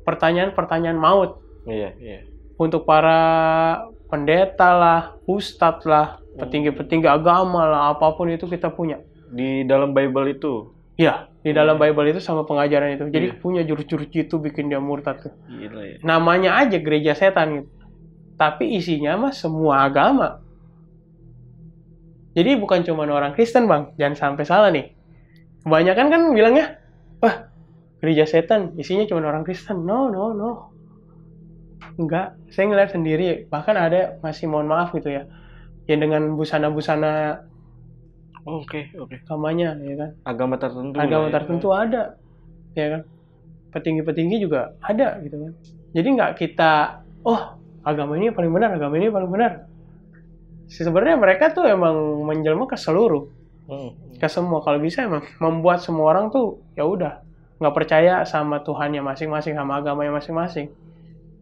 pertanyaan-pertanyaan maut. Untuk para pendeta lah, ustadz lah, petinggi-petinggi agama lah, apapun itu kita punya. Di dalam Bible itu? Iya, di dalam Bible itu sama pengajaran itu. Jadi punya jurus-jurus itu bikin dia murtad tuh. Gila ya. Namanya aja gereja setan gitu. Tapi isinya mah semua agama. Jadi bukan cuma orang Kristen bang, jangan sampai salah nih. Kebanyakan kan bilangnya, wah gereja setan isinya cuma orang Kristen. No. Enggak, saya ngeliat sendiri. Bahkan ada, masih mohon maaf gitu ya, yang dengan busana-busana agamanya, ya kan. Agama tertentu ada, ya kan. Petinggi-petinggi juga ada gitu kan. Jadi nggak kita, agama ini paling benar, agama ini paling benar. Sebenarnya mereka tuh emang menjelma ke seluruh, ke semua. Kalau bisa emang membuat semua orang tuh ya udah nggak percaya sama Tuhannya masing-masing, sama agamanya masing-masing.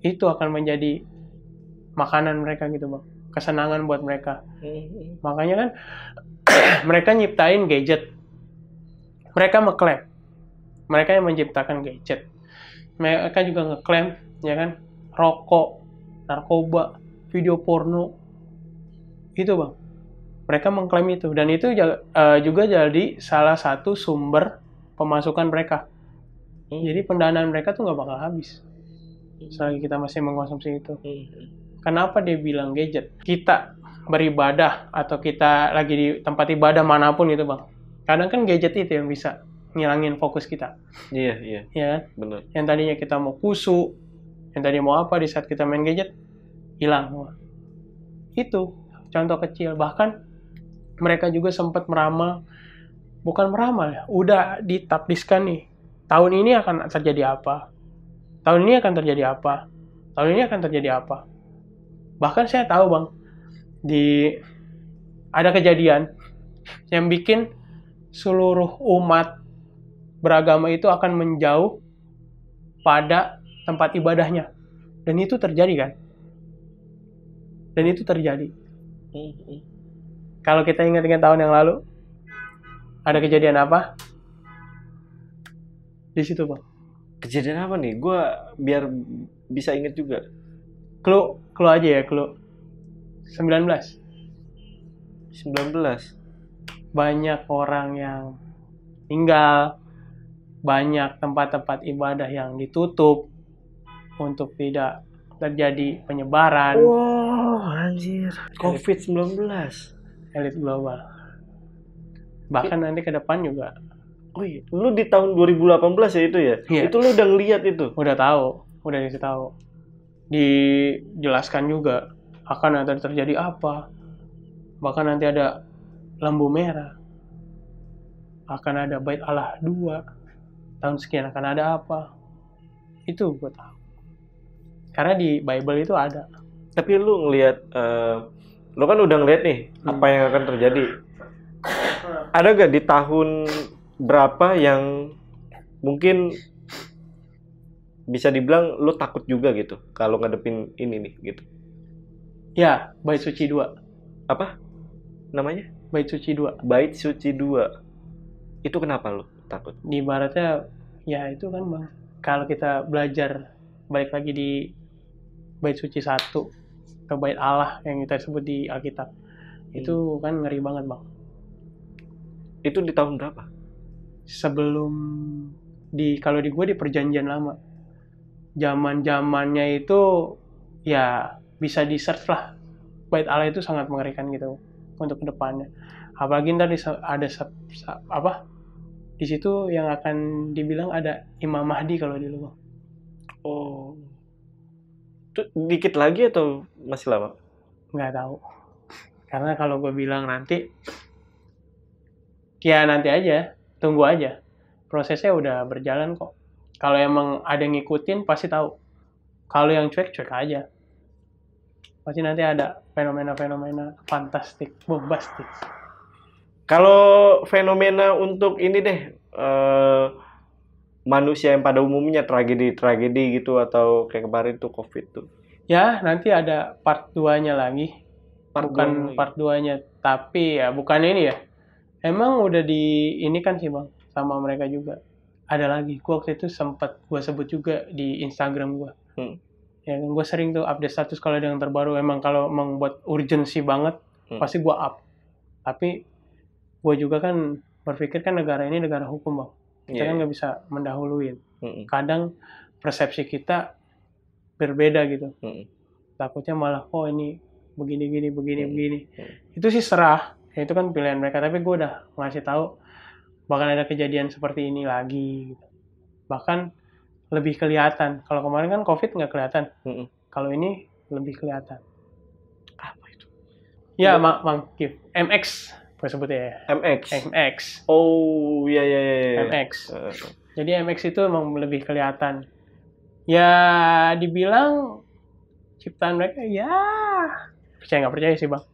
Itu akan menjadi makanan mereka gitu bang, kesenangan buat mereka. Makanya kan mereka nyiptain gadget, mereka mengklaim mereka yang menciptakan gadget. Mereka juga ngeklaim ya kan, rokok, narkoba, video porno, itu bang, mereka mengklaim itu. Dan itu juga jadi salah satu sumber pemasukan mereka. Jadi pendanaan mereka tuh nggak bakal habis selagi kita masih mengkonsumsi itu. Kenapa dia bilang gadget? Kita beribadah atau kita lagi di tempat ibadah manapun itu bang, kadang kan gadget itu yang bisa ngilangin fokus kita. Iya. Ya kan? Benar. Yang tadinya kita mau khusyuk, yang tadi mau apa, di saat kita main gadget hilang semua. Itu contoh kecil. Bahkan mereka juga sempat bukan meramal ya, udah ditakdiskan nih, tahun ini akan terjadi apa, tahun ini akan terjadi apa, tahun ini akan terjadi apa. Bahkan saya tahu bang, ada kejadian yang bikin seluruh umat beragama itu akan menjauh pada tempat ibadahnya. Dan itu terjadi kan? Dan itu terjadi. Kalau kita ingat-ingat tahun yang lalu, ada kejadian apa? Di situ bang. Kejadian apa nih? Gue biar bisa ingat juga. Clue aja ya, clue. 19. 19. Banyak orang yang tinggal, banyak tempat-tempat ibadah yang ditutup untuk tidak terjadi penyebaran. Wow, anjir. COVID-19. Elit global. Bahkan nanti ke depan juga. Oh iya, lu di tahun 2018 ya itu ya? Iya. Itu lu udah ngeliat itu? Udah tahu, udah dikasih tahu. Dijelaskan juga akan ada terjadi apa. Bahkan nanti ada lampu merah. Akan ada bait Allah 2. Tahun sekian akan ada apa. Itu gue tahu. Karena di Bible itu ada. Tapi lu ngeliat, lu kan udah ngeliat nih apa yang akan terjadi. Ada gak di tahun berapa yang mungkin bisa dibilang lu takut juga gitu kalau ngadepin ini nih gitu? Ya, Bait Suci 2. Apa namanya? Bait Suci 2. Bait Suci 2. Itu kenapa lu takut? Di ibaratnya ya itu kan Bang. Kalau kita belajar balik lagi di Bait Suci 1 ke Bait Allah yang kita sebut di Alkitab. Itu kan ngeri banget Bang. Itu di tahun berapa? Sebelum kalau di gue di Perjanjian Lama. Zaman-zamannya itu ya bisa di-search lah. Bait Allah itu sangat mengerikan gitu untuk kedepannya. Apalagi ntar ada apa? Di situ yang akan dibilang ada Imam Mahdi kalau di lu. Oh. Itu dikit lagi atau masih lama? Nggak tahu. Karena kalau gue bilang nanti, ya nanti aja, tunggu aja. Prosesnya udah berjalan kok. Kalau emang ada yang ngikutin pasti tahu. Kalau yang cuek aja. Pasti nanti ada fenomena-fenomena fantastik, bombastik. Kalau fenomena untuk ini deh, manusia yang pada umumnya tragedi gitu atau kayak kemarin tuh COVID tuh. Ya, nanti ada part 2-nya lagi. Bukan part 2-nya, tapi ya bukan ini ya. Emang udah ini kan sih Bang, sama mereka juga. Ada lagi, gua waktu itu sempat gua sebut juga di Instagram gua. Ya kan, gua sering tuh update status kalau ada yang terbaru. Emang kalau membuat urgensi banget, pasti gua up. Tapi gua juga kan berpikir kan negara ini negara hukum Bang. Kita kan nggak bisa mendahuluin. Kadang persepsi kita berbeda gitu. Takutnya malah ini begini. Itu sih serah. Ya, itu kan pilihan mereka. Tapi gue udah ngasih tahu bahkan ada kejadian seperti ini lagi. Gitu. Bahkan lebih kelihatan. Kalau kemarin kan COVID nggak kelihatan. Kalau ini lebih kelihatan. Apa itu? Ya, Mang Kif. MX. Gue sebutnya ya. MX. Oh, iya. MX. Jadi MX itu emang lebih kelihatan. Ya, dibilang ciptaan mereka, ya percaya nggak percaya sih Bang.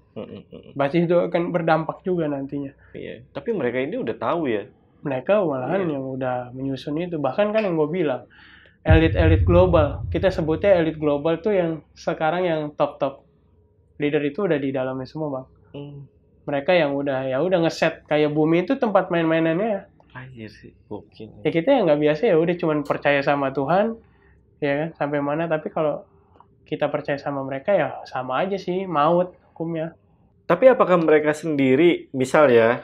Pasti itu akan berdampak juga nantinya. Iya. Tapi mereka ini udah tahu ya. Mereka malahan yang udah menyusun itu. Bahkan kan yang gue bilang, elit global. Kita sebutnya elit global tuh yang sekarang yang top leader itu udah di dalamnya semua Bang. Mereka yang udah ngeset kayak bumi itu tempat main-mainannya. Anjir sih, mungkin. Ya kita yang nggak biasa ya udah cuman percaya sama Tuhan, ya kan sampai mana. Tapi kalau kita percaya sama mereka ya sama aja sih maut hukumnya. Tapi apakah mereka sendiri, misal ya,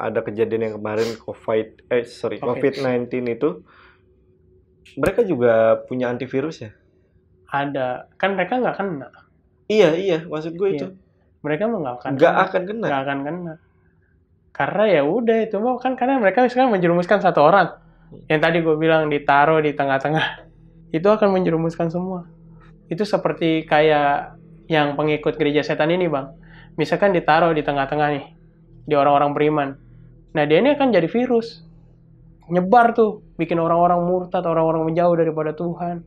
ada kejadian yang kemarin COVID-19 itu, mereka juga punya antivirus ya? Ada, kan mereka nggak kena. Iya, maksud gue itu. Mereka mau nggak akan kena. Karena ya udah itu mah kan karena mereka sekarang menjerumuskan satu orang. Yang tadi gue bilang ditaruh di tengah-tengah, itu akan menjerumuskan semua. Itu seperti kayak yang pengikut gereja setan ini Bang. Misalkan ditaruh di tengah-tengah nih, di orang-orang beriman. Nah dia ini akan jadi virus. Nyebar tuh, bikin orang-orang murtad, orang-orang menjauh daripada Tuhan.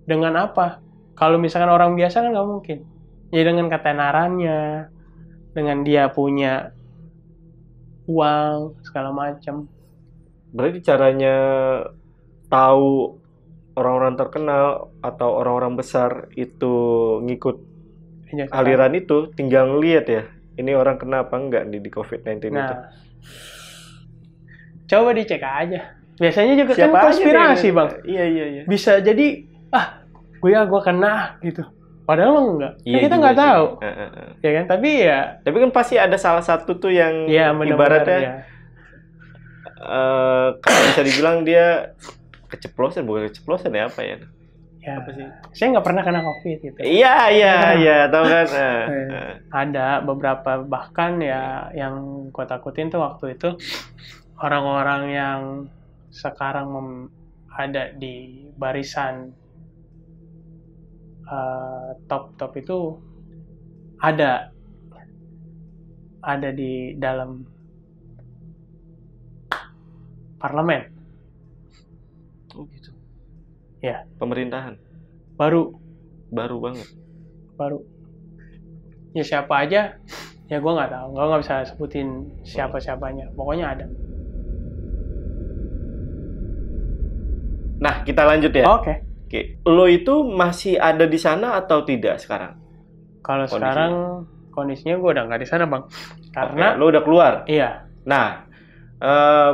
Dengan apa? Kalau misalkan orang biasa kan nggak mungkin. Ya dengan ketenarannya, dengan dia punya uang, segala macam. Berarti caranya tahu orang-orang terkenal atau orang-orang besar itu ngikut aliran itu tinggal ngeliat ya, ini orang kena apa enggak di COVID-19 itu. Coba dicek aja. Biasanya juga kan konspirasi Bang. Iya. Bisa jadi gue kena gitu. Padahal mah enggak. Kan Iya kita juga nggak sih. tahu, ya kan? Tapi ya, Tapi kan pasti ada salah satu tuh yang ya benar-benar ibaratnya ya. kalau bisa dibilang dia keceplosan, bukan keceplosan ya, apa ya? Ya, Apa sih? saya nggak pernah kena COVID gitu. Iya, tahu kan? Ada beberapa bahkan ya yang gue takutin tuh waktu itu orang-orang yang sekarang ada di barisan top itu ada di dalam parlemen. Oh gitu. Ya, Pemerintahan baru banget. ya siapa aja ya gue nggak tahu, gue nggak bisa sebutin siapanya, pokoknya ada. Nah, kita lanjut ya. Oke. Oke, lo itu masih ada di sana atau tidak sekarang? Kalau Kondisinya? sekarang kondisinya gue udah nggak di sana bang, karena Oke, lo udah keluar. iya. Nah,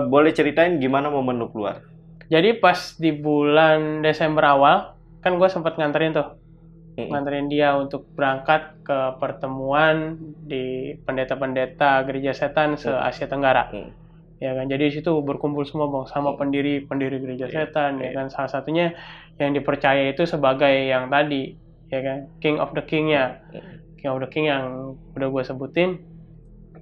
boleh ceritain gimana momen lo keluar? Jadi pas di bulan Desember awal kan gue sempat nganterin dia untuk berangkat ke pertemuan di pendeta-pendeta gereja setan se-Asia Tenggara. Ya kan, jadi di situ berkumpul semua bang sama pendiri gereja setan, ya kan, salah satunya yang dipercaya itu sebagai yang tadi, ya kan, King of the King yang udah gue sebutin.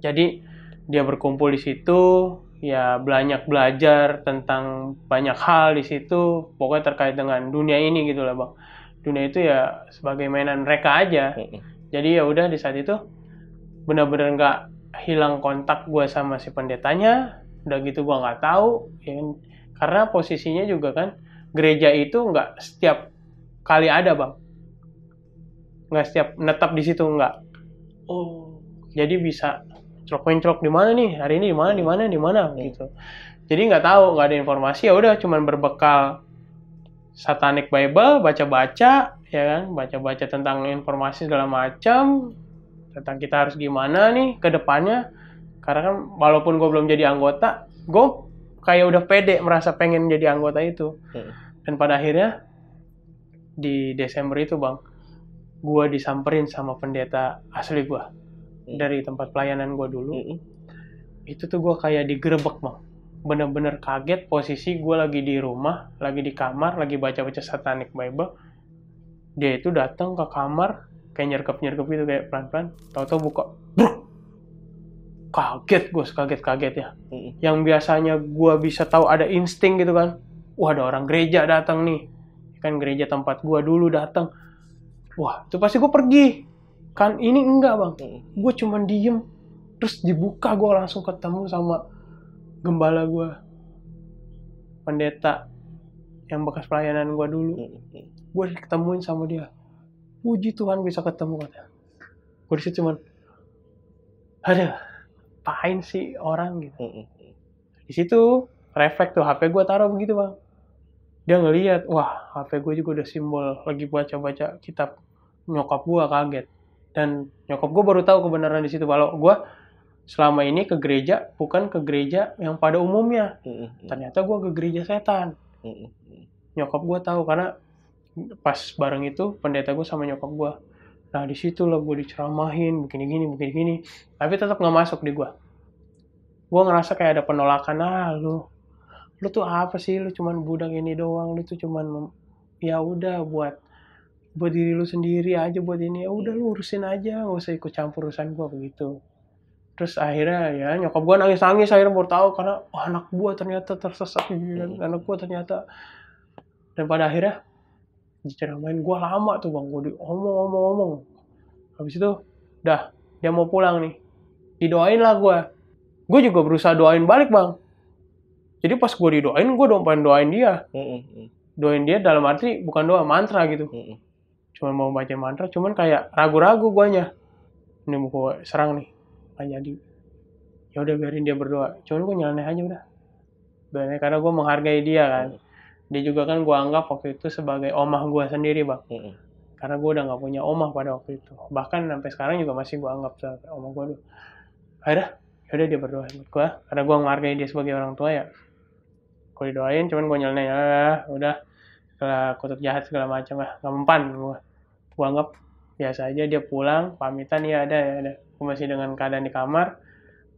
Jadi dia berkumpul di situ, ya banyak belajar tentang banyak hal di situ, pokoknya terkait dengan dunia ini gitu lah bang. Dunia itu ya sebagai mainan mereka aja. Jadi ya udah di saat itu benar-benar nggak hilang kontak gue sama si pendetanya. Udah gitu gue nggak tahu, ya kan? Karena posisinya juga kan gereja itu nggak setiap kali ada bang, nggak setiap netap di situ, nggak. Oh, Jadi bisa crok di mana nih hari ini, di mana gitu. Jadi nggak tahu, nggak ada informasi, ya udah cuman berbekal Satanic Bible, baca-baca, ya kan, baca-baca tentang informasi segala macam tentang kita harus gimana nih ke depannya. Karena kan walaupun gue belum jadi anggota, gue kayak udah pede merasa pengen jadi anggota itu. Dan pada akhirnya di Desember itu bang, gue disamperin sama pendeta asli gue dari tempat pelayanan gue dulu. Itu tuh gue kayak digerebek bang, bener-bener kaget. Posisi gue lagi di rumah, lagi di kamar, lagi baca-baca Satanic Bible. Dia itu datang ke kamar kayak nyerkep gitu, kayak pelan-pelan, tahu-tahu buka, bruk. Kaget gue, kaget ya. Yang biasanya gue bisa tahu ada insting gitu kan, wah ada orang gereja datang nih, kan gereja tempat gue dulu datang, wah itu pasti gue pergi kan. Ini enggak bang, gue cuman diem, terus dibuka gue langsung ketemu sama gembala gue, pendeta yang bekas pelayanan gue dulu. Gue ketemuin sama dia, puji Tuhan bisa ketemu katanya. Gue disitu cuman, ada apain sih orang gitu. Di situ refleks tuh HP gue taruh begitu bang. Dia ngelihat, wah HP gue juga udah simbol lagi baca-baca kitab. Nyokap gue kaget, dan nyokap gue baru tahu kebenaran di situ kalau gue selama ini ke gereja bukan ke gereja yang pada umumnya. Ternyata gue ke gereja setan. Nyokap gue tahu karena pas bareng itu pendeta gue sama nyokap gue. Nah di situ lah gue diceramahin begini, tapi tetap nggak masuk di gue. Gue ngerasa kayak ada penolakan. Lu tuh apa sih? Lu cuman budak ini doang. Lu tuh cuman ya udah buat diri lu sendiri aja, buat ini. Ya udah lu urusin aja, nggak usah ikut campur urusan gue begitu. Terus akhirnya ya nyokap gue nangis akhirnya baru tahu karena anak gue ternyata tersesat, anak gue ternyata. Dan pada akhirnya diceramain gue lama tuh bang, gue omong. Habis itu dah dia mau pulang nih, didoain lah gue juga berusaha doain balik bang. Jadi pas gue didoain, gue doain dia. Doain dia dalam arti bukan doa mantra gitu, cuman mau baca mantra, cuman kayak ragu-ragu guanya, ini mau gue serang nih nggak jadi. Ya udah biarin dia berdoa, cuman gue nyeleneh aja udah doanya karena gue menghargai dia kan. Dia juga kan gue anggap waktu itu sebagai omah gue sendiri bang. Karena gue udah nggak punya omah pada waktu itu, bahkan sampai sekarang juga masih gue anggap sebagai omah gue dulu. Akhirnya yaudah dia berdoa buat gue karena gue menghargai dia sebagai orang tua ya. Gue didoain, cuman gue nyeleneh udah segala kutub jahat segala macam lah, nggak mempan gue anggap biasa aja. Dia pulang pamitan, ya ada. Gue masih dengan keadaan di kamar,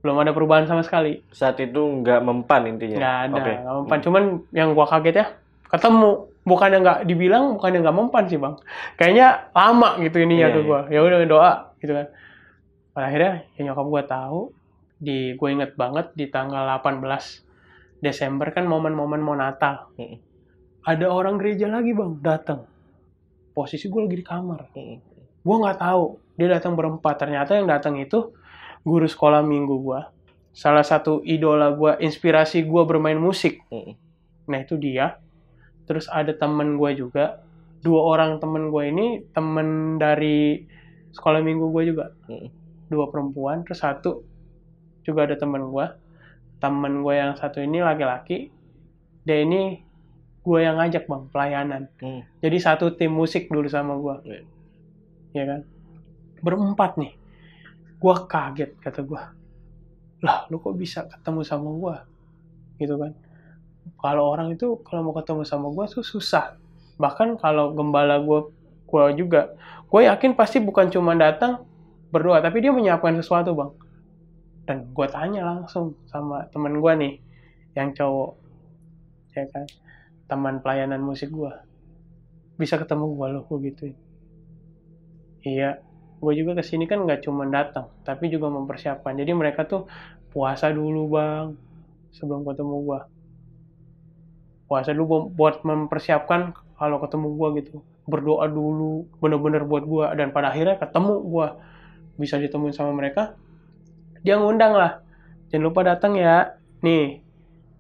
belum ada perubahan sama sekali. Saat itu nggak mempan intinya. Nggak ada, Oke. nggak mempan. Cuman yang gua kaget ya, ketemu. Bukannya nggak dibilang, bukannya nggak mempan sih bang. Kayaknya lama gitu ininya Iya, ke gua. Ya udah doa gitu kan. Pada akhirnya ya nyokap gua tahu. Gue inget banget di tanggal 18 Desember kan momen-momen mau Natal. Ada orang gereja lagi bang datang. Posisi gue lagi di kamar. Gue nggak tahu dia datang berempat. Ternyata yang datang itu guru sekolah minggu gue. Salah satu idola gue, inspirasi gue bermain musik. Nah itu dia. Terus ada temen gue juga. 2 orang temen gue ini temen dari sekolah minggu gue juga. 2 perempuan, terus 1 juga ada temen gue. Temen gue yang 1 ini laki-laki. Dia ini gue yang ngajak bang, pelayanan. Jadi 1 tim musik dulu sama gue. Ya kan? Berempat nih. Gue kaget, kata gue. Lah, lu kok bisa ketemu sama gue? Gitu kan. Kalau orang itu, kalau mau ketemu sama gue tuh susah. Bahkan kalau gembala gue juga, gue yakin pasti bukan cuma datang berdoa, tapi dia menyiapkan sesuatu bang. Dan gue tanya langsung sama temen gue nih, yang cowok, ya kan, teman pelayanan musik gue, bisa ketemu gue loh, gue gituin. Iya, gue juga kesini kan nggak cuma datang, tapi juga mempersiapkan. Jadi mereka tuh puasa dulu bang, sebelum ketemu gue. Puasa dulu buat mempersiapkan kalau ketemu gue gitu. Berdoa dulu, bener-bener buat gue. Dan pada akhirnya ketemu gue, bisa ditemuin sama mereka. Dia ngundang lah, jangan lupa datang ya. Nih,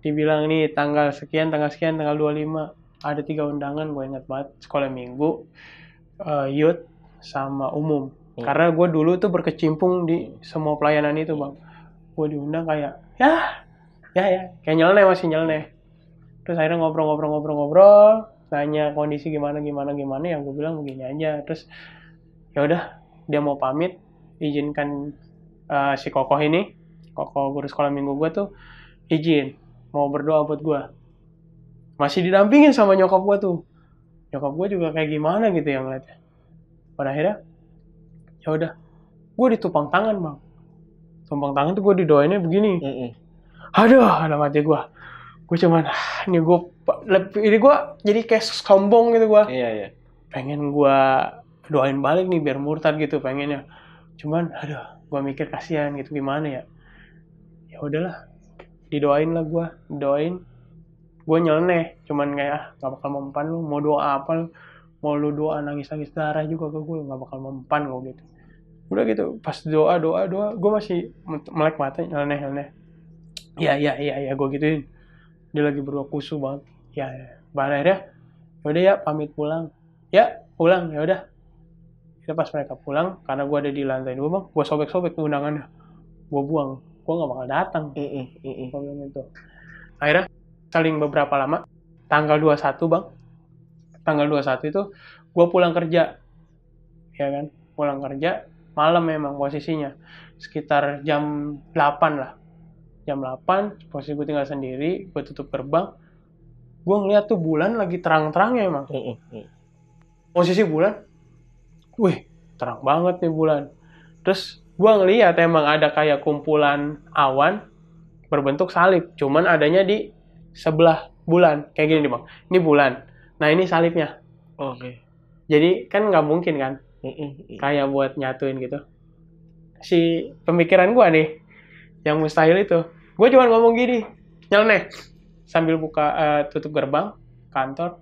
dibilang nih tanggal sekian, tanggal 25. Ada 3 undangan, gue ingat banget. Sekolah minggu, youth, sama umum. Karena gue dulu tuh berkecimpung di semua pelayanan itu bang. Gue diundang kayak, ya, kayak nyeleneh, masih nyeleneh. Terus akhirnya ngobrol, tanya kondisi gimana, yang gue bilang begini aja. Terus ya udah, dia mau pamit, izinkan si kokoh ini, kokoh guru sekolah minggu gue tuh izin mau berdoa buat gue. Masih didampingin sama nyokap gue tuh. Nyokap gue juga kayak gimana gitu ya ngeliatnya. Pada akhirnya ya udah, gue ditupang tangan bang. Tumpang tangan tuh gue didoainnya begini. Aduh, ada mati gue. Gue cuman, ini gue jadi kayak sombong gitu gue. Iya. Pengen gue doain balik nih biar murtad gitu pengennya. Cuman, aduh, gue mikir kasihan gitu, gimana ya. Ya udahlah, didoain lah gue, doain. Gue nyeleneh, cuman kayak gak bakal mempan lu, mau doa apa lu, mau lu doa nangis-nangis darah juga ke gue, gak bakal mempan gue gitu. Udah gitu, pas doa, gue masih melek mata, nyeleneh. Iya, gue gituin. Dia lagi berdoa khusyuk banget. Ya. Akhirnya, yaudah ya, pamit pulang. Ya, pulang, ya udah. Kita pas mereka pulang, karena gue ada di lantai 2 bang, gue sobek-sobek undangannya. Gue buang, gue gak bakal datang. Gue bilang gitu. Akhirnya, saling beberapa lama, tanggal 21 bang. Tanggal 21 itu, gue pulang kerja. Ya kan, pulang kerja, malam memang posisinya. Sekitar jam 8 lah. Jam 8, posisi gue tinggal sendiri, gue tutup gerbang. Gue ngeliat tuh bulan lagi terang-terangnya emang. Posisi bulan, wih, terang banget nih bulan. Terus gue ngeliat emang ada kayak kumpulan awan berbentuk salib. Cuman adanya di sebelah bulan. Kayak gini nih bang, ini bulan. Nah ini salibnya. Oke. Jadi kan nggak mungkin kan, kayak buat nyatuin gitu. Si pemikiran gue nih, yang mustahil itu, gue cuma ngomong gini, nyeleneh, sambil buka tutup gerbang kantor,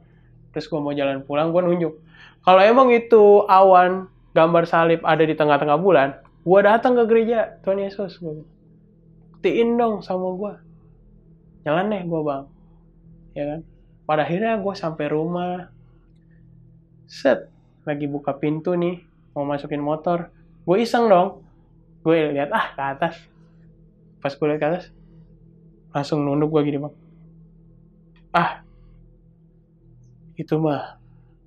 terus gue mau jalan pulang, gue nunjuk, kalau emang itu awan gambar salib ada di tengah-tengah bulan, gue datang ke gereja Tuhan Yesus, gue buktiin dong sama gue, nyeleneh gue bang, ya kan. Pada akhirnya gue sampai rumah, lagi buka pintu nih, mau masukin motor, gue iseng dong, gue lihat ke atas. Pas gue lihat ke atas, langsung nunduk gue gini bang. Itu mah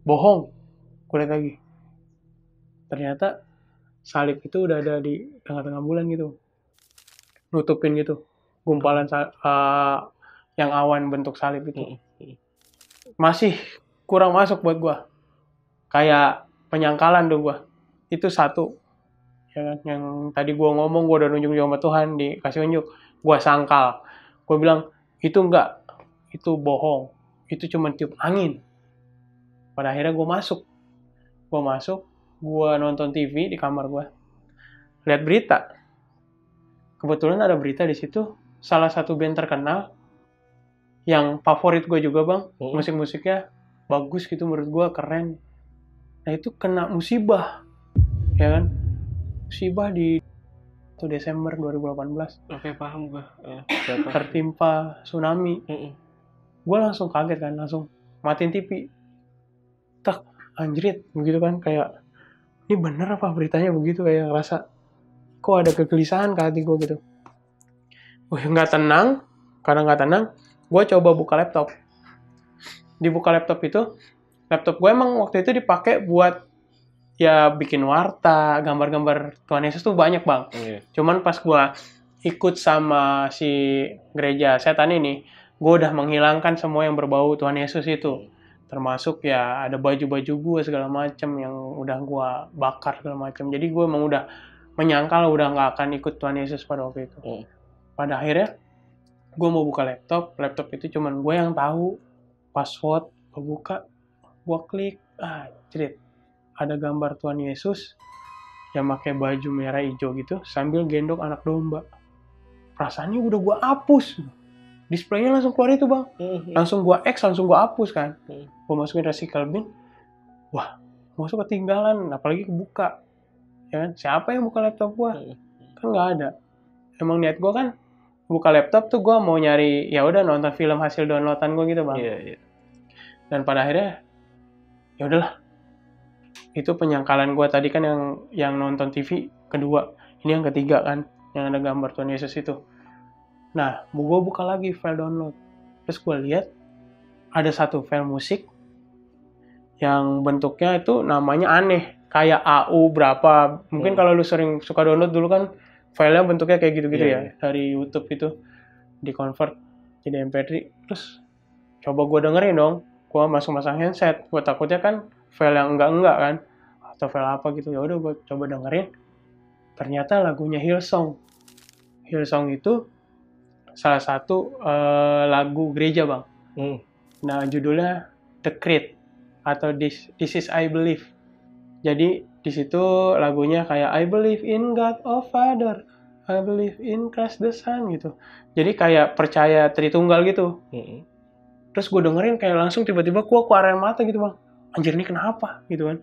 bohong. Gue lihat lagi. Ternyata salib itu udah ada di tengah-tengah bulan gitu. Nutupin gitu. Gumpalan yang awan bentuk salib itu. Masih kurang masuk buat gue. Kayak penyangkalan tuh gue. itu satu, ya kan? Yang tadi gue ngomong, gue udah nunjuk sama Tuhan, dikasih unjuk, gue sangkal, gue bilang itu enggak, itu bohong, itu cuma tiup angin. Pada akhirnya gue masuk, gue nonton TV di kamar gue, lihat berita. Kebetulan ada berita di situ, salah satu band terkenal yang favorit gue juga bang, musik-musiknya bagus gitu menurut gue, keren. Nah itu kena musibah, ya kan? Musibah di Desember 2018. Oke, paham gue. Tertimpa tsunami. Gue langsung kaget kan, langsung matiin TV. Tak, anjrit, begitu kan, kayak ini bener apa beritanya begitu, kayak ngerasa kok ada kegelisahan ke hati gue gitu. Nggak tenang, karena nggak tenang, gue coba buka laptop. Dibuka laptop itu, laptop gue emang waktu itu dipakai buat ya bikin warta, gambar-gambar Tuhan Yesus tuh banyak bang. Cuman pas gue ikut sama si gereja setan ini, gue udah menghilangkan semua yang berbau Tuhan Yesus itu. Termasuk ya ada baju-baju gue segala macam yang udah gue bakar segala macam. Jadi gue emang udah menyangkal udah nggak akan ikut Tuhan Yesus pada waktu itu. Pada akhirnya gue mau buka laptop itu cuman gue yang tahu password. Gue buka, gue klik, cerit, ada gambar Tuhan Yesus yang pakai baju merah hijau gitu sambil gendong anak domba. Perasaannya udah gue hapus, displaynya langsung keluar itu bang, langsung gue X, langsung gue hapus kan. Gue masukin recycle bin, wah masuk ketinggalan, apalagi kebuka, ya kan? Siapa yang buka laptop gue? Kan nggak ada. Emang niat gue kan buka laptop tuh gue mau nyari ya udah nonton film hasil downloadan gue gitu bang. Dan pada akhirnya ya udahlah, itu penyangkalan gue tadi kan yang nonton TV kedua, ini yang ketiga kan yang ada gambar Tuhan Yesus itu. Nah gue buka lagi file download, terus gue lihat ada satu file musik yang bentuknya itu namanya aneh, kayak AU berapa, mungkin kalau lu sering suka download dulu kan filenya bentuknya kayak gitu-gitu ya, dari YouTube itu di-convert jadi MP3. Terus coba gue dengerin dong, gue masang handset, gue takutnya kan file yang enggak kan, atau file apa gitu. Ya udah gue coba dengerin, ternyata lagunya Hillsong. Hillsong itu salah satu lagu gereja bang. Nah judulnya The Creed atau This Is I Believe. Jadi di situ lagunya kayak I believe in God of Father, I believe in Christ the Son gitu. Jadi kayak percaya Tritunggal gitu. Terus gue dengerin kayak langsung tiba-tiba gue keluar air mata gitu bang. Anjir ini kenapa gitu kan.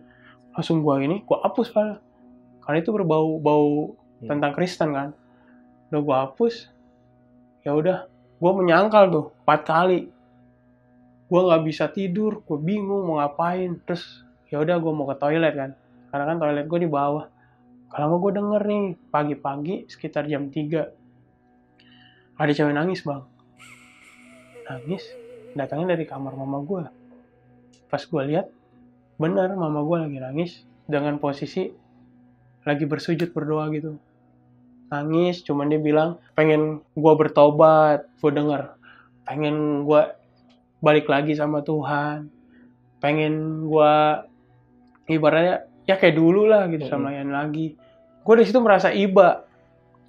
Langsung gue hapus file. Karena itu berbau tentang Kristen kan. Udah gue hapus. Ya udah, gue menyangkal tuh 4 kali. Gue nggak bisa tidur, gue bingung mau ngapain. Terus ya udah gue mau ke toilet kan. Karena kan toilet gue di bawah. Kalau gue denger nih, pagi-pagi sekitar jam 3. Ada cewek nangis bang. Nangis, datangnya dari kamar mama gue. Pas gue lihat, bener mama gue lagi nangis. Dengan posisi lagi bersujud berdoa gitu. Nangis, cuman dia bilang pengen gue bertobat. Gue denger, pengen gue balik lagi sama Tuhan. Pengen gue ibaratnya ya kayak dulu lah gitu, sama yang lagi. Gue di situ merasa iba.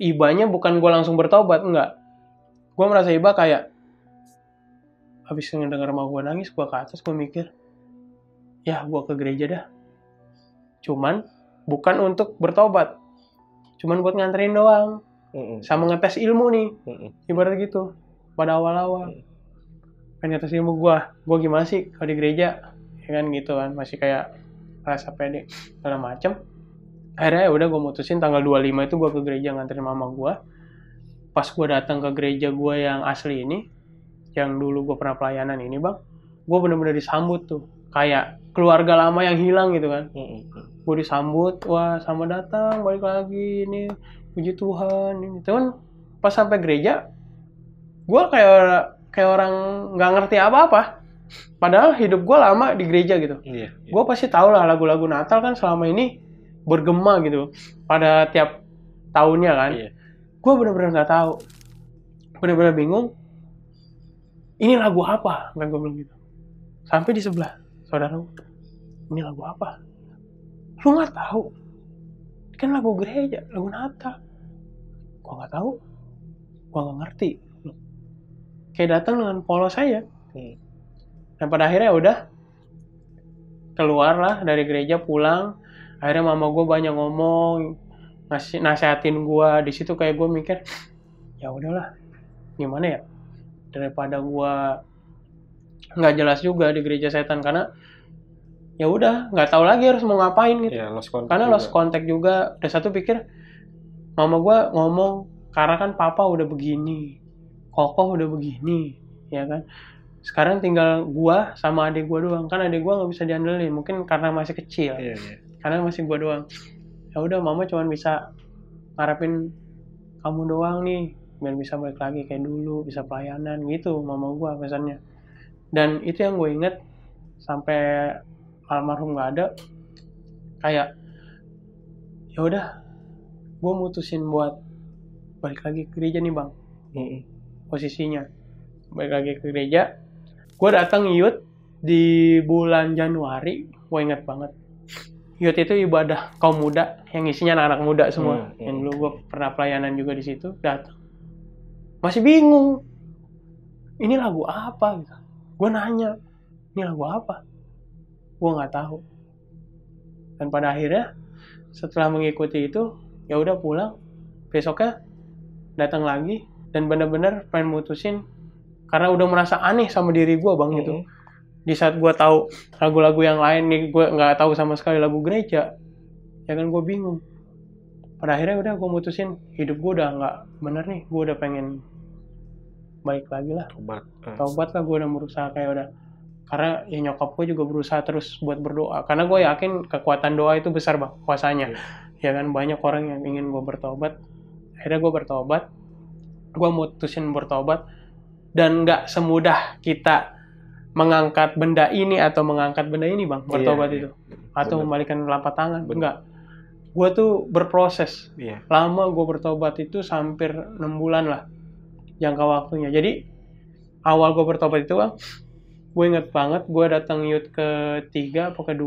Ibanya bukan gue langsung bertobat, enggak. Gue merasa iba kayak habis ngedenger sama gue nangis, gue ke atas, gue mikir, ya gue ke gereja dah. Cuman bukan untuk bertobat, cuman buat nganterin doang, sama ngetes ilmu nih, ibarat gitu. Pada awal-awal, pengen ngetes ilmu gue gimana sih kalau di gereja, ya kan gitu kan, masih kayak rasa pede segala macem. Akhirnya udah gue mutusin tanggal 25 itu gue ke gereja nganterin mama gue. Pas gue datang ke gereja gue yang asli ini, yang dulu gue pernah pelayanan ini bang, gue bener-bener disambut tuh kayak keluarga lama yang hilang gitu kan. Gue disambut, wah sama datang balik lagi ini, puji Tuhan ini. Cuman pas sampai gereja, gue kayak orang nggak ngerti apa-apa. Padahal hidup gue lama di gereja gitu. Gue pasti tahu lah lagu-lagu Natal kan selama ini bergema gitu pada tiap tahunnya kan. Gue benar-benar nggak tahu, benar-benar bingung. Ini lagu apa? Kan gue bilang gitu. Sampai di sebelah saudara, ini lagu apa? Lu nggak tahu? kan lagu gereja, lagu Natal. Gua nggak tahu, gua nggak ngerti. Kayak datang dengan polos saya. Dan pada akhirnya udah keluar lah dari gereja, pulang. Akhirnya mama gue banyak ngomong, nasihatin gue. Di situ kayak gue mikir, ya udahlah, gimana ya, daripada gue nggak jelas juga di gereja setan, karena ya udah nggak tahu lagi harus mau ngapain gitu. Ya, karena lost contact juga. Udah satu pikir, mama gue ngomong, karena kan papa udah begini, kokoh udah begini, ya kan. Sekarang tinggal gua sama adik gua doang. Kan adik gua nggak bisa diandelin, mungkin karena masih kecil. Karena masih gua doang. Ya udah, mama cuma bisa ngarepin kamu doang nih, biar bisa balik lagi kayak dulu, bisa pelayanan gitu, mama gua pesannya. Dan itu yang gue inget sampai almarhum nggak ada. Kayak ya udah, gua mutusin buat balik lagi ke gereja nih bang. Posisinya balik lagi ke gereja. Gue datang youth di bulan Januari, gue inget banget. Youth itu ibadah kaum muda, yang isinya anak-anak muda semua. Yang dulu gue pernah pelayanan juga di situ. Datang, masih bingung. Ini lagu apa? Gitu. Gue nanya, ini lagu apa? Gue nggak tahu. Dan pada akhirnya, setelah mengikuti itu, ya udah pulang. Besoknya datang lagi dan benar-benar pengen mutusin. Karena udah merasa aneh sama diri gue bang gitu. Di saat gue tahu lagu-lagu yang lain nih, gue nggak tahu sama sekali lagu gereja. Ya kan gue bingung. Pada akhirnya udah gue mutusin, hidup gue udah nggak bener nih. Gue udah pengen balik lagi lah. Tobat lah, gue udah berusaha kayak udah. Karena ya nyokap gue juga berusaha terus buat berdoa. Karena gue yakin kekuatan doa itu besar bang, kuasanya. Ya kan banyak orang yang ingin gue bertobat. Akhirnya gue bertobat. Gue mutusin bertobat. Dan nggak semudah kita mengangkat benda ini atau mengangkat benda ini bang, bertobat itu. Atau membalikan telapak tangan, enggak. Gue tuh berproses. Lama gue bertobat itu hampir 6 bulan lah jangka waktunya. Jadi awal gue bertobat itu bang, gue inget banget, gue datang youth ke-3 atau ke-2,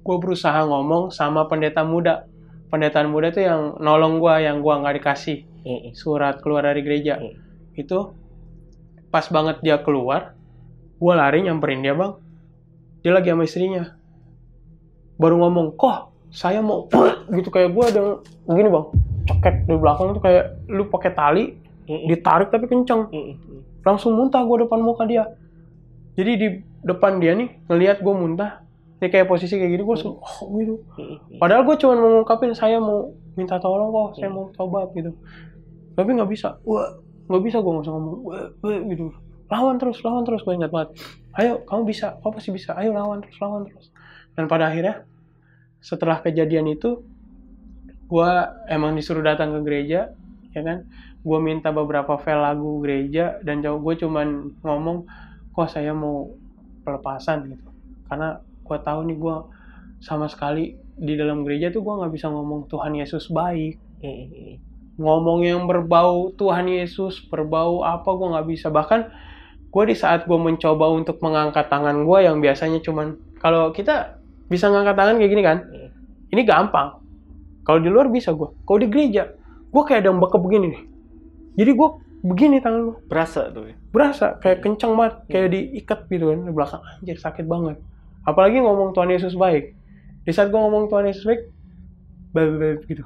gue berusaha ngomong sama pendeta muda. Pendeta muda itu yang nolong gue, yang gue nggak dikasih surat keluar dari gereja. Itu pas banget dia keluar, gue lari nyamperin dia bang. Dia lagi sama istrinya. Baru ngomong, kok saya mau gitu, kayak gue ada begini bang, ceket di belakang tuh kayak lu pakai tali, ditarik tapi kenceng. Langsung muntah gue depan muka dia. Jadi di depan dia nih, ngelihat gue muntah, dia kayak posisi kayak gini, gue langsung gitu. Padahal gue cuma mau ngungkapin, saya mau minta tolong kok, saya mau tobat gitu. Tapi nggak bisa. Nggak bisa, gue nggak usah ngomong gitu. Lawan terus, gue ingat banget. Ayo, kamu bisa, kau pasti bisa. Ayo lawan terus. Dan pada akhirnya, setelah kejadian itu, gue emang disuruh datang ke gereja, ya kan? Gue minta beberapa file lagu gereja, dan gue cuman ngomong, kok saya mau pelepasan gitu. Karena gue tahu nih, gue sama sekali di dalam gereja tuh gue nggak bisa ngomong Tuhan Yesus baik. Ngomong yang berbau Tuhan Yesus, berbau apa, gue nggak bisa. Bahkan gue di saat gue mencoba untuk mengangkat tangan gue yang biasanya cuman, kalau kita bisa ngangkat tangan kayak gini kan, ini gampang. Kalau di luar bisa gue. Kalau di gereja, gue kayak ada bekep begini nih. Jadi gue begini tangan gue. Berasa tuh ya? Berasa, kayak kenceng banget, kayak diikat gitu kan, di belakang. Anjir, sakit banget. Apalagi ngomong Tuhan Yesus baik. Di saat gue ngomong Tuhan Yesus baik, gitu.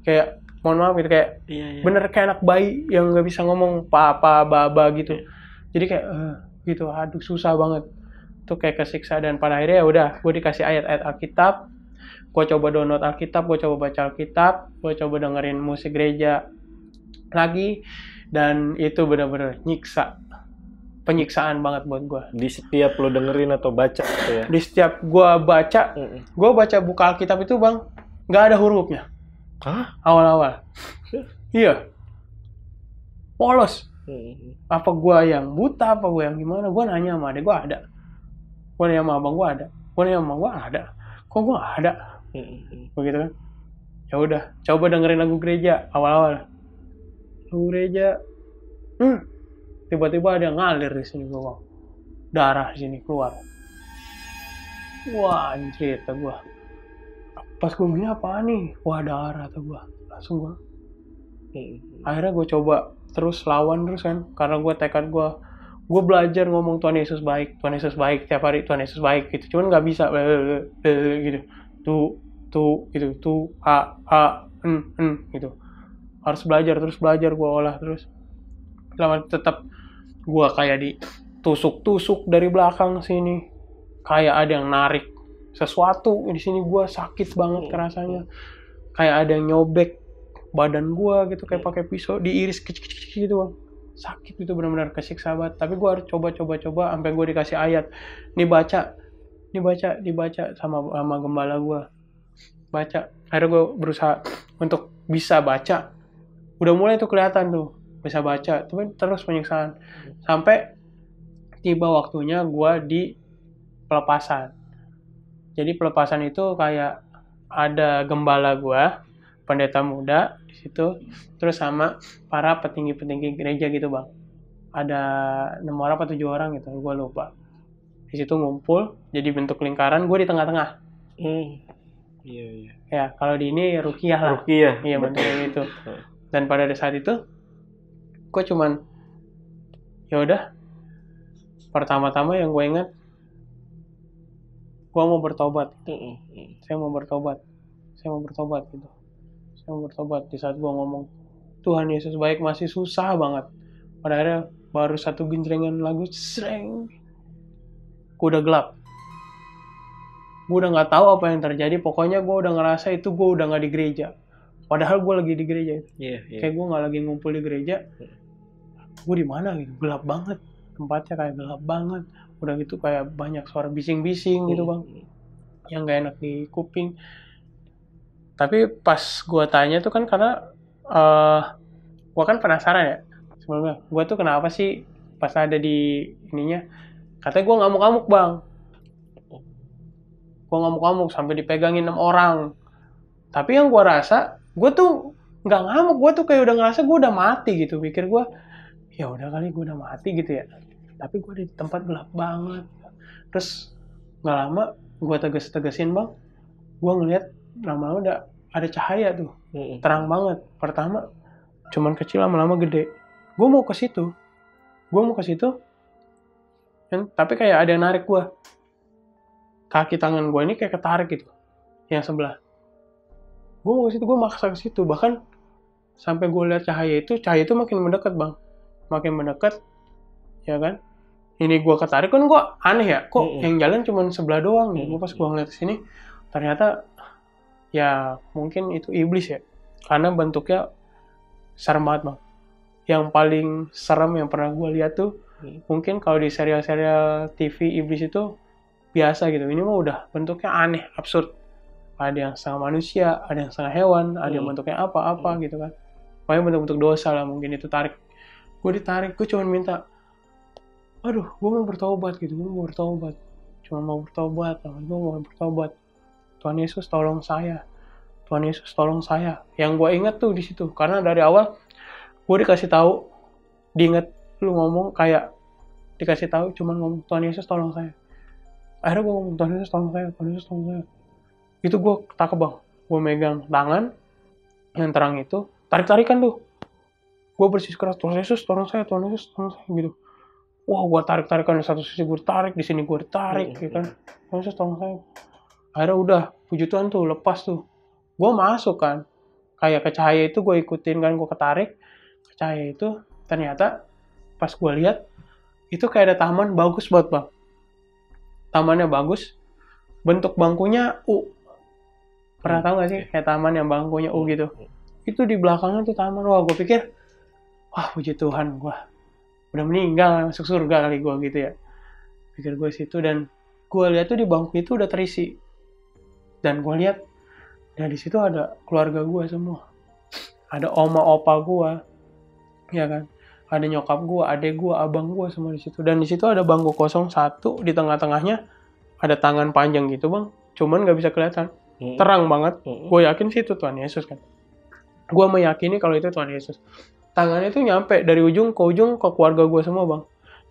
Kayak mohon maaf gitu, kayak bener kayak anak bayi yang nggak bisa ngomong papa, baba gitu. Jadi kayak gitu, aduh susah banget. Itu kayak kesiksa. Dan pada akhirnya ya udah, gue dikasih ayat-ayat Alkitab. Gue coba download Alkitab, gue coba baca Alkitab, gue coba dengerin musik gereja lagi, dan itu benar-benar penyiksaan banget buat gue. Di setiap lo dengerin atau baca gitu ya? Di setiap gue baca buka Alkitab itu bang, nggak ada hurufnya. Hah? Awal-awal. Iya. Polos. Apa gue yang buta, apa gue yang gimana? Gue nanya sama adek gue ada. Gue nanya sama abang gue ada. Gue nanya sama gue ada. Kok gue nggak ada? Begitu kan? Ya udah, coba dengerin lagu gereja awal-awal. Lagu gereja. Tiba-tiba ada yang ngalir di sini gue. Darah di sini keluar. Wah, anjir, gue. Pas gue gini apaan nih, wah darah tuh gue, langsung gue akhirnya gue coba terus lawan terus kan, karena gue tekad gue belajar ngomong Tuhan Yesus baik tiap hari, Tuhan Yesus baik gitu, cuman nggak bisa gitu, tuh gitu, tuh gitu, harus belajar gue olah terus, lama tetap gue kayak ditusuk dari belakang sini, kayak ada yang narik sesuatu di sini, gue sakit banget kerasanya, kayak ada yang nyobek badan gue gitu, kayak pakai pisau diiris kecil-kecil gitu bang, sakit itu benar-benar kesiksa banget. Tapi gue harus coba sampai gue dikasih ayat, dibaca sama gembala gue, baca. Akhirnya gue berusaha untuk bisa baca, udah mulai tuh kelihatan tuh bisa baca, tapi terus penyiksaan sampai tiba waktunya gue di pelepasan. Jadi pelepasan itu kayak ada gembala gue, pendeta muda di situ, terus sama para petinggi gereja gitu bang. Ada 6 orang atau 7 orang gitu, gue lupa. Di situ ngumpul, jadi bentuk lingkaran, gue di tengah-tengah. Iya. Ya kalau di ini rukiah lah. Iya bentuknya itu. Dan pada saat itu, gue cuman, ya udah. Pertama-tama yang gue ingat, gue mau bertobat. Saya mau bertobat gitu. Saya mau bertobat. Di saat gue ngomong Tuhan Yesus baik masih susah banget. Pada akhirnya baru satu genjrengan lagu, sreng, gue udah gelap. Gue udah nggak tahu apa yang terjadi. Pokoknya gue udah ngerasa itu gue udah nggak di gereja. Padahal gue lagi di gereja. Kayak gue nggak lagi ngumpul di gereja. Gue di mana gitu? Gelap banget. Tempatnya kayak gelap banget. Udah gitu kayak banyak suara bising-bising gitu bang, yang gak enak di kuping. Tapi pas gue tanya tuh kan karena gue kan penasaran ya sebelumnya, gue tuh kenapa sih pas ada di ininya, katanya gue ngamuk-ngamuk bang, gue ngamuk-ngamuk sampai dipegangin 6 orang. Tapi yang gue rasa gue tuh nggak ngamuk, gue tuh kayak udah ngerasa gue udah mati gitu, pikir gue ya udah kali gue udah mati gitu ya. Tapi gue di tempat gelap banget. Terus nggak lama gue tegesin bang, gue ngeliat lama-lama udah ada cahaya tuh, terang banget. Pertama cuman kecil, lama-lama gede. Gue mau ke situ, tapi kayak ada yang narik gue. Kaki tangan gue ini kayak ketarik gitu, yang sebelah. Gue mau ke situ, gue maksa ke situ. Bahkan sampai gue lihat cahaya itu makin mendekat bang, makin mendekat, ya kan? Ini gue ketarik kan, gue aneh ya, kok yang jalan cuma sebelah doang nih. Gue pas gue ngeliat sini, ternyata ya mungkin itu iblis ya, karena bentuknya serem banget bang. Yang paling serem yang pernah gue lihat tuh, mungkin kalau di serial-serial TV iblis itu biasa gitu. Ini mah udah bentuknya aneh, absurd. Ada yang setengah manusia, ada yang setengah hewan, ada yang bentuknya apa-apa gitu kan. Pokoknya bentuk-bentuk dosa lah mungkin itu. Gue ditarik, gue cuma minta, aduh, gue mau bertobat gitu, gue mau bertobat. Tuhan Yesus tolong saya. Yang gue inget tuh di situ, karena dari awal gue dikasih tahu, diinget lu ngomong kayak dikasih tahu, cuman ngomong Tuhan Yesus tolong saya. Akhirnya gue ngomong Tuhan Yesus tolong saya. Itu gue takut bang, gue megang tangan yang terang itu, tarik-tarikan tuh. Gue bersih keras, Tuhan Yesus tolong saya gitu. Wah, gue tarik-tarikan di satu sisi, gue tarik, di sini gue ditarik, gitu kan. Tuhan Yesus tolong saya. Akhirnya udah, puji Tuhan tuh, lepas tuh. Gue masuk kan, kayak ke cahaya itu gue ikutin kan, gue ketarik ke cahaya itu. Ternyata pas gue lihat, itu kayak ada taman bagus banget bang. Tamannya bagus, bentuk bangkunya U. Pernah tahu gak sih, kayak taman yang bangkunya U gitu. Itu di belakangnya tuh taman. Wah, gue pikir, wah puji Tuhan, gue udah meninggal, masuk surga kali gue gitu ya. Pikir gue situ, dan gue lihat tuh di bangku itu udah terisi. Dan gue lihat, dan di situ ada keluarga gue semua. Ada oma opa gue, ya kan. Ada nyokap gue, adek gue, abang gue semua di situ. Dan di situ ada bangku kosong satu, di tengah-tengahnya ada tangan panjang gitu bang. Cuman nggak bisa kelihatan, terang banget. Gue yakin sih itu Tuhan Yesus kan. Gue meyakini kalau itu Tuhan Yesus. Tangannya tuh nyampe dari ujung ke ujung ke keluarga gue semua bang.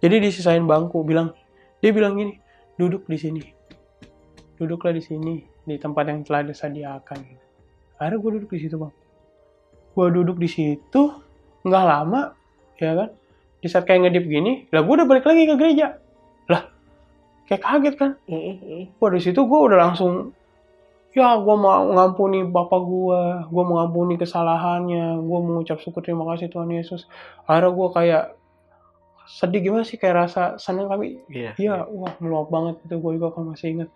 Jadi disisain bangku, dia bilang gini, duduk di sini, duduklah di sini di tempat yang telah disediakan. Akhirnya gue duduk di situ bang. Gue duduk di situ nggak lama, ya kan? Di saat kayak ngedip gini, lah gue udah balik lagi ke gereja. Lah, kayak kaget kan? Wah di situ gue udah langsung, ya gue mau ngampuni bapak gue mau ngampuni kesalahannya, gue mengucap syukur terima kasih Tuhan Yesus. Akhirnya gue kayak sedih gimana sih, kayak rasa senang tapi iya, wah meluap banget itu. Gue juga kan masih ingat.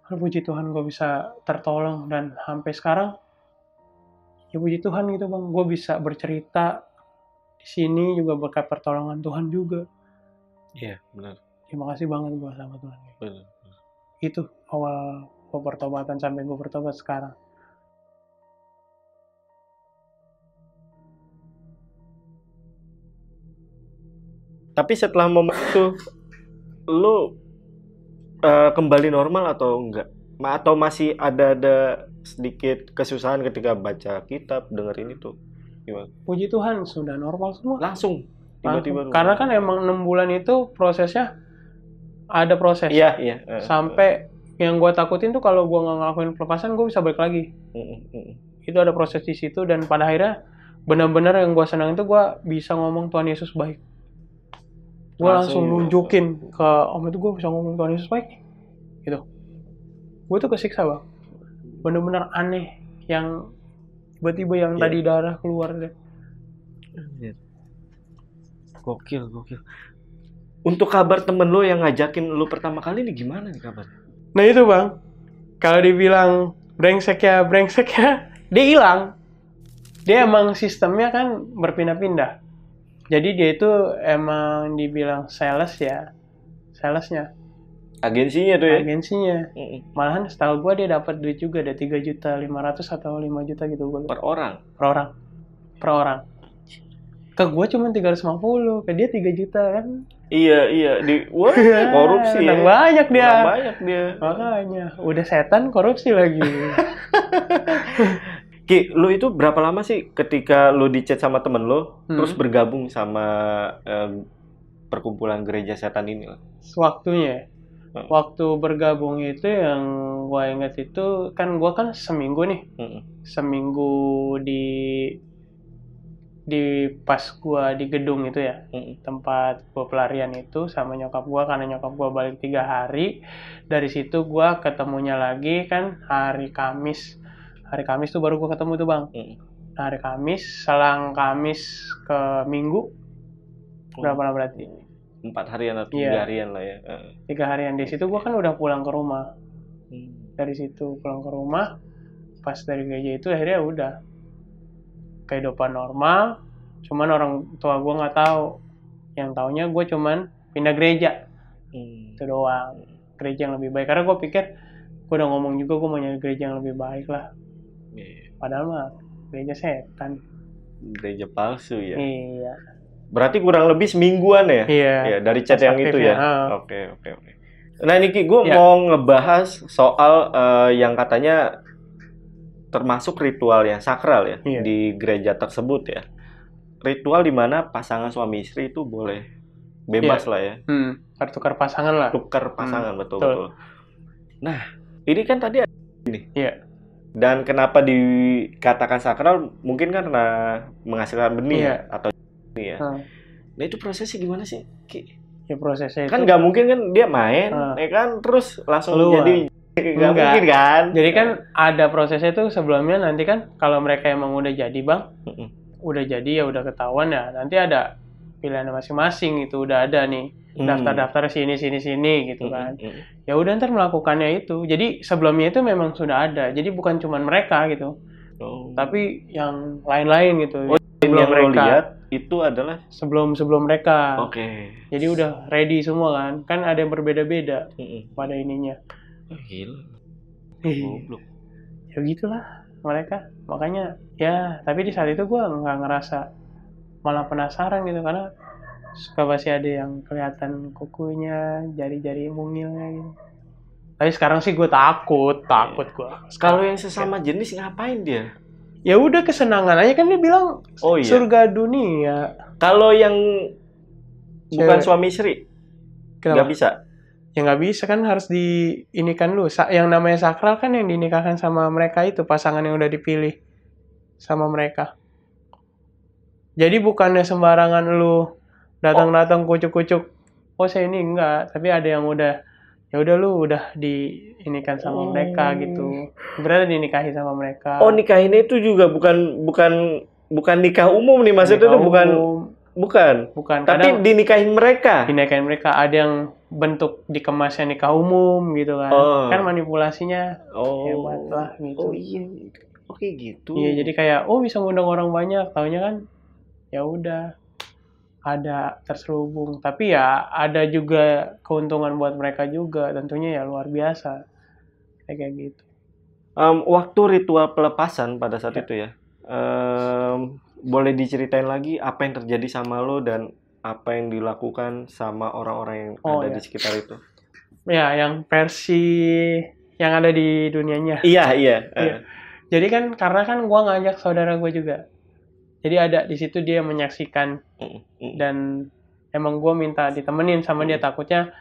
Puji Tuhan gue bisa tertolong dan sampai sekarang ya puji Tuhan gitu bang, gue bisa bercerita di sini juga berkat pertolongan Tuhan juga. Iya benar. Terima kasih banget gue sama Tuhan. Benar. Itu awal gue pertobatan sampai gue bertobat sekarang. Tapi setelah momen itu, lu kembali normal atau enggak? Atau masih ada sedikit kesusahan ketika baca kitab, dengerin itu? Gimana? Puji Tuhan sudah normal semua. Langsung tiba-tiba. Karena kan emang 6 bulan itu prosesnya ada proses. Iya. Sampai yang gue takutin tuh kalau gue nggak ngelakuin pelepasan gue bisa balik lagi. Itu ada proses di situ dan pada akhirnya benar-benar yang gue senang itu gue bisa ngomong Tuhan Yesus baik. Gue langsung nunjukin ke om itu gue bisa ngomong Tuhan Yesus baik. Gitu. Gue tuh kesiksa bang. Benar-benar aneh yang tiba-tiba yang tadi darah keluar deh. Gokil. Untuk kabar temen lo yang ngajakin lo pertama kali ini gimana nih kabarnya? Nah itu bang, kalau dibilang brengsek ya, dia hilang. Dia emang sistemnya kan berpindah-pindah. Jadi dia itu emang dibilang salesnya. Agensinya tuh ya? Agensinya. Malahan setahu gue dia dapat duit juga, ada 3.500.000 atau 5 juta gitu. Per orang? Per orang. Ke gue cuma 350, ke dia 3 juta kan. Iya. Wah, korupsi ya. Banyak dia. Makanya. Udah setan korupsi lagi. Ki, lu itu berapa lama sih ketika lu di chat sama temen lu, terus bergabung sama perkumpulan gereja setan ini? Waktunya? Waktu bergabung itu yang gue ingat itu, kan gue kan seminggu nih. Seminggu di pas gua di gedung itu ya, tempat gua pelarian itu sama nyokap gua, karena nyokap gua balik 3 hari. Dari situ gua ketemunya lagi kan hari Kamis tuh baru gua ketemu tuh bang. Hari Kamis, selang Kamis ke Minggu, berapa lama berarti? 4 harian atau 3 harian lah ya. 3 harian. Di situ gua kan udah pulang ke rumah. Dari situ pulang ke rumah, pas dari gereja itu akhirnya udah kehidupan normal, cuman orang tua gue nggak tahu. Yang taunya gue cuman pindah gereja, itu doang. Gereja yang lebih baik, karena gue pikir gue udah ngomong juga gue mau nyari gereja yang lebih baik lah. Padahal mah gereja setan, gereja palsu ya. Iya. Berarti kurang lebih semingguan ya? Iya. Dari chat yang itu ya. Oke. Nah Niki, gue mau ngebahas soal yang katanya termasuk ritual yang sakral ya di gereja tersebut ya. Ritual di mana pasangan suami istri itu boleh bebas lah ya. Tukar pasangan lah. Tukar pasangan, betul. Nah, ini kan tadi ada ini. Iya. Dan kenapa dikatakan sakral? Mungkin karena menghasilkan benih atau ini ya. Nah itu prosesnya gimana sih, Ki? Ya prosesnya itu kan nggak mungkin kan dia main, ya kan terus langsung jadi. Nggak mungkin kan? Jadi kan ada prosesnya tuh sebelumnya, nanti kan kalau mereka emang udah jadi bang, udah jadi ya udah ketahuan ya, nanti ada pilihan masing-masing itu udah ada nih daftar sini gitu kan. Ya udah ntar melakukannya itu. Jadi sebelumnya itu memang sudah ada. Jadi bukan cuma mereka gitu, tapi yang lain-lain gitu. Yang mereka lihat itu adalah sebelum mereka. Jadi udah ready semua kan ada yang berbeda-beda pada ininya. Gila. Goblok. Ya gitulah mereka. Makanya ya, tapi di saat itu gue nggak ngerasa, malah penasaran gitu, karena suka masih ada yang kelihatan kukunya, jari-jari mungilnya gitu. Tapi sekarang sih gue takut gue. Kalau yang sesama jenis ngapain dia? Ya udah kesenangan aja kan, dia bilang surga dunia. Kalau yang bukan suami istri nggak bisa. Ya nggak bisa kan, harus diinikan dulu. Yang namanya sakral kan yang dinikahkan sama mereka itu, pasangan yang udah dipilih sama mereka. Jadi bukannya sembarangan lu datang-datang kucuk-kucuk, oh saya ini enggak, tapi ada yang udah, ya udah lu udah diinikan sama mereka gitu. Berarti dinikahi sama mereka. Oh, nikah ini itu juga bukan nikah umum nih, maksudnya Nikah itu bukan umum. Bukan. tapi Kadang dinikahin mereka. dinikahin mereka, ada yang bentuk dikemasnya nikah umum gitu kan. Oh. Kan manipulasinya Oh. hebat lah gitu. Oh iya. Oke gitu. Iya, jadi kayak bisa ngundang orang banyak, taunya kan ya udah ada terselubung. Tapi ya ada juga keuntungan buat mereka juga, tentunya ya luar biasa kayak gitu. Waktu ritual pelepasan pada saat Ya. itu ya, boleh diceritain lagi apa yang terjadi sama lo dan apa yang dilakukan sama orang-orang yang ada di sekitar itu? Ya, yang versi yang ada di dunianya. Iya. Iya. Jadi kan karena kan gua ngajak saudara gue juga. Jadi ada di situ dia menyaksikan dan emang gua minta ditemenin sama dia, takutnya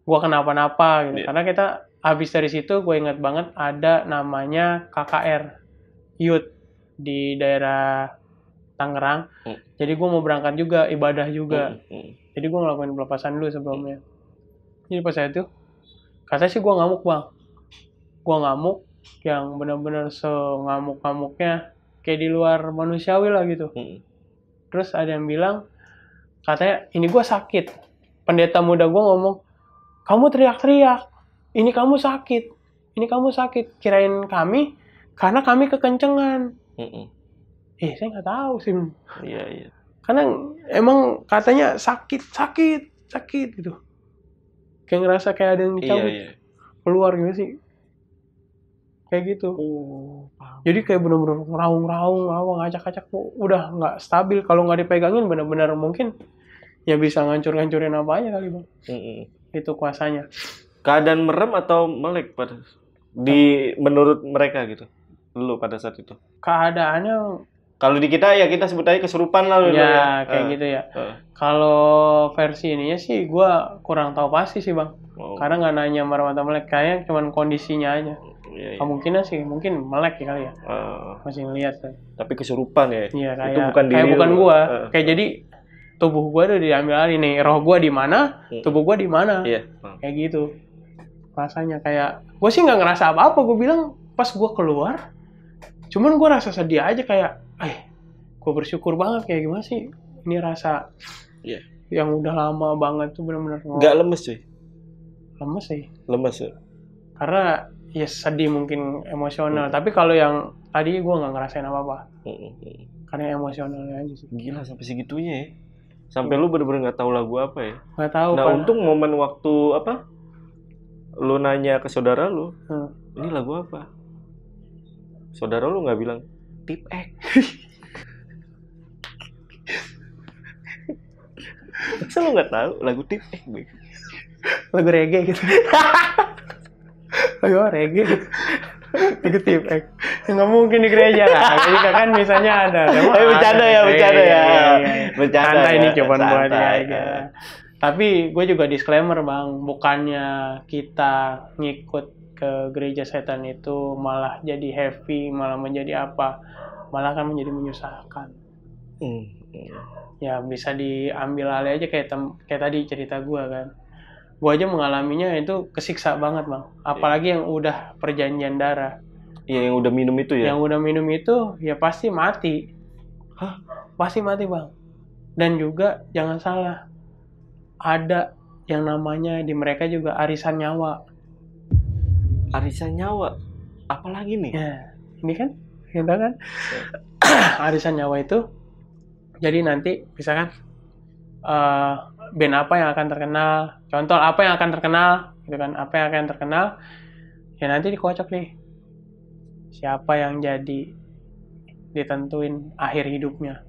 gua kenapa-napa gitu. Karena kita habis dari situ gue ingat banget ada namanya KKR Youth di daerah Tangerang. Jadi gue mau berangkat juga, ibadah juga. Jadi gue ngelakuin pelepasan dulu sebelumnya. Jadi pas saya itu, katanya sih gue ngamuk bang. Gue ngamuk yang benar-benar sengamuk-ngamuknya, kayak di luar manusiawi lah gitu. Terus ada yang bilang, katanya ini gue sakit. Pendeta muda gue ngomong, kamu teriak-teriak, ini kamu sakit. Kirain kami, karena kami kekencengan. Saya nggak tahu sih. Iya. Karena emang katanya sakit gitu. Kayak ngerasa kayak ada yang dicabut. Iya. Keluar gitu sih. Kayak gitu. Jadi kayak bener-bener ngeraung-raung, ngacak-ngacak, udah nggak stabil. Kalau nggak dipegangin bener-bener mungkin ya bisa ngancur-ngancurin apa aja kali bang. Itu kuasanya. Keadaan merem atau melek menurut mereka gitu? Lu pada saat itu? Keadaannya, kalau di kita ya kita sebut aja kesurupan lah. Ya kayak gitu ya. Kalau versi ininya sih gue kurang tahu pasti sih bang. Karena nggak nanya mata melek, kayaknya cuma kondisinya aja. Kemungkinan sih mungkin melek ya kali ya. Masih ngeliat kan. Tapi kesurupan ya. Iya, itu bukan diri. Kayak bukan gue. Kayak jadi tubuh gue udah diambil alih nih. Roh gue di mana, tubuh gue di mana. Iya. Kayak gitu. Rasanya kayak gue sih nggak ngerasa apa-apa. Gue bilang pas gue keluar, cuman gue rasa sedih aja kayak, gue bersyukur banget kayak gimana sih ini rasa yang udah lama banget tuh benar-benar nggak lemes cuy. Lemes ya. Karena ya sedih mungkin emosional. Tapi kalau yang tadi gue nggak ngerasain apa-apa. Karena emosionalnya aja sih. Gila sampai segitunya ya. Sampai lu bener-bener nggak tahu lagu apa ya? Nggak tahu. Nah untung momen waktu apa? Lu nanya ke saudara lu, ini lagu apa? Saudara lu nggak bilang Tip X. Masa lu nggak tahu lagu Tip X? Lagu reggae gitu. Lagu reggae gitu. Lagu Tip X. Nggak mungkin di gereja lah. Jadi kan misalnya ada. Bercanda ya. Bercanda. Santai ini cuma buat ya. Tapi gue juga disclaimer bang, bukannya kita ngikut ke gereja setan itu malah jadi happy, malah menjadi apa, malah kan menjadi menyusahkan. Ya bisa diambil alih aja kayak tadi cerita gue kan. Gue aja mengalaminya itu kesiksa banget bang, apalagi yang udah perjanjian darah. Iya yang udah minum itu ya. Yang udah minum itu ya pasti mati. Pasti mati bang. Dan juga jangan salah, ada yang namanya di mereka juga arisan nyawa. Arisan nyawa? Apalagi nih? Ya, ini kan, kita kan arisan nyawa itu. Jadi nanti misalkan band apa yang akan terkenal, contoh apa yang akan terkenal, gitu kan? Apa yang akan terkenal? Ya nanti dikocok nih. Siapa yang jadi ditentuin akhir hidupnya.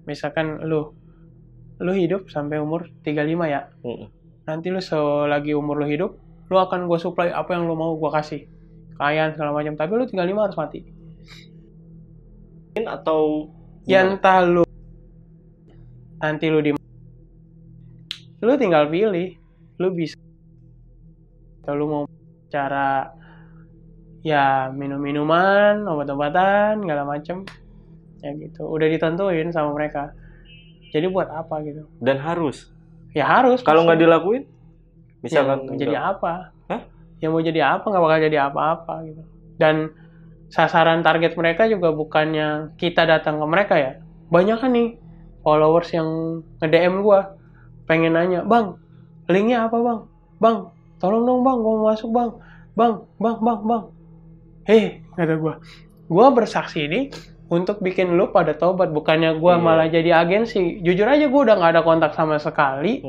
Misalkan lu hidup sampai umur 35 ya. Nanti lu selagi umur lu hidup, lu akan gue supply apa yang lu mau gue kasih. Kekayaan segala macam, tapi lu 35 harus mati. Atau ya entah lu nanti lu tinggal pilih. Lu bisa gitu. Lu mau cara ya minum-minuman, obat-obatan, segala macem, ya gitu. Udah ditentuin sama mereka. Jadi buat apa gitu? Dan harus. Ya harus. Kalau nggak dilakuin, misalkan misalkan jadi apa? Hah? Ya mau jadi apa, nggak bakal jadi apa-apa gitu. Dan sasaran target mereka juga bukannya kita datang ke mereka ya. Banyak kan nih followers yang nge-DM gua pengen nanya, "Bang, linknya apa bang? Bang, tolong dong bang, gua mau masuk bang. Bang. Kata gua bersaksi ini untuk bikin lu pada tobat, bukannya gua malah jadi agensi. Jujur aja gua udah nggak ada kontak sama sekali.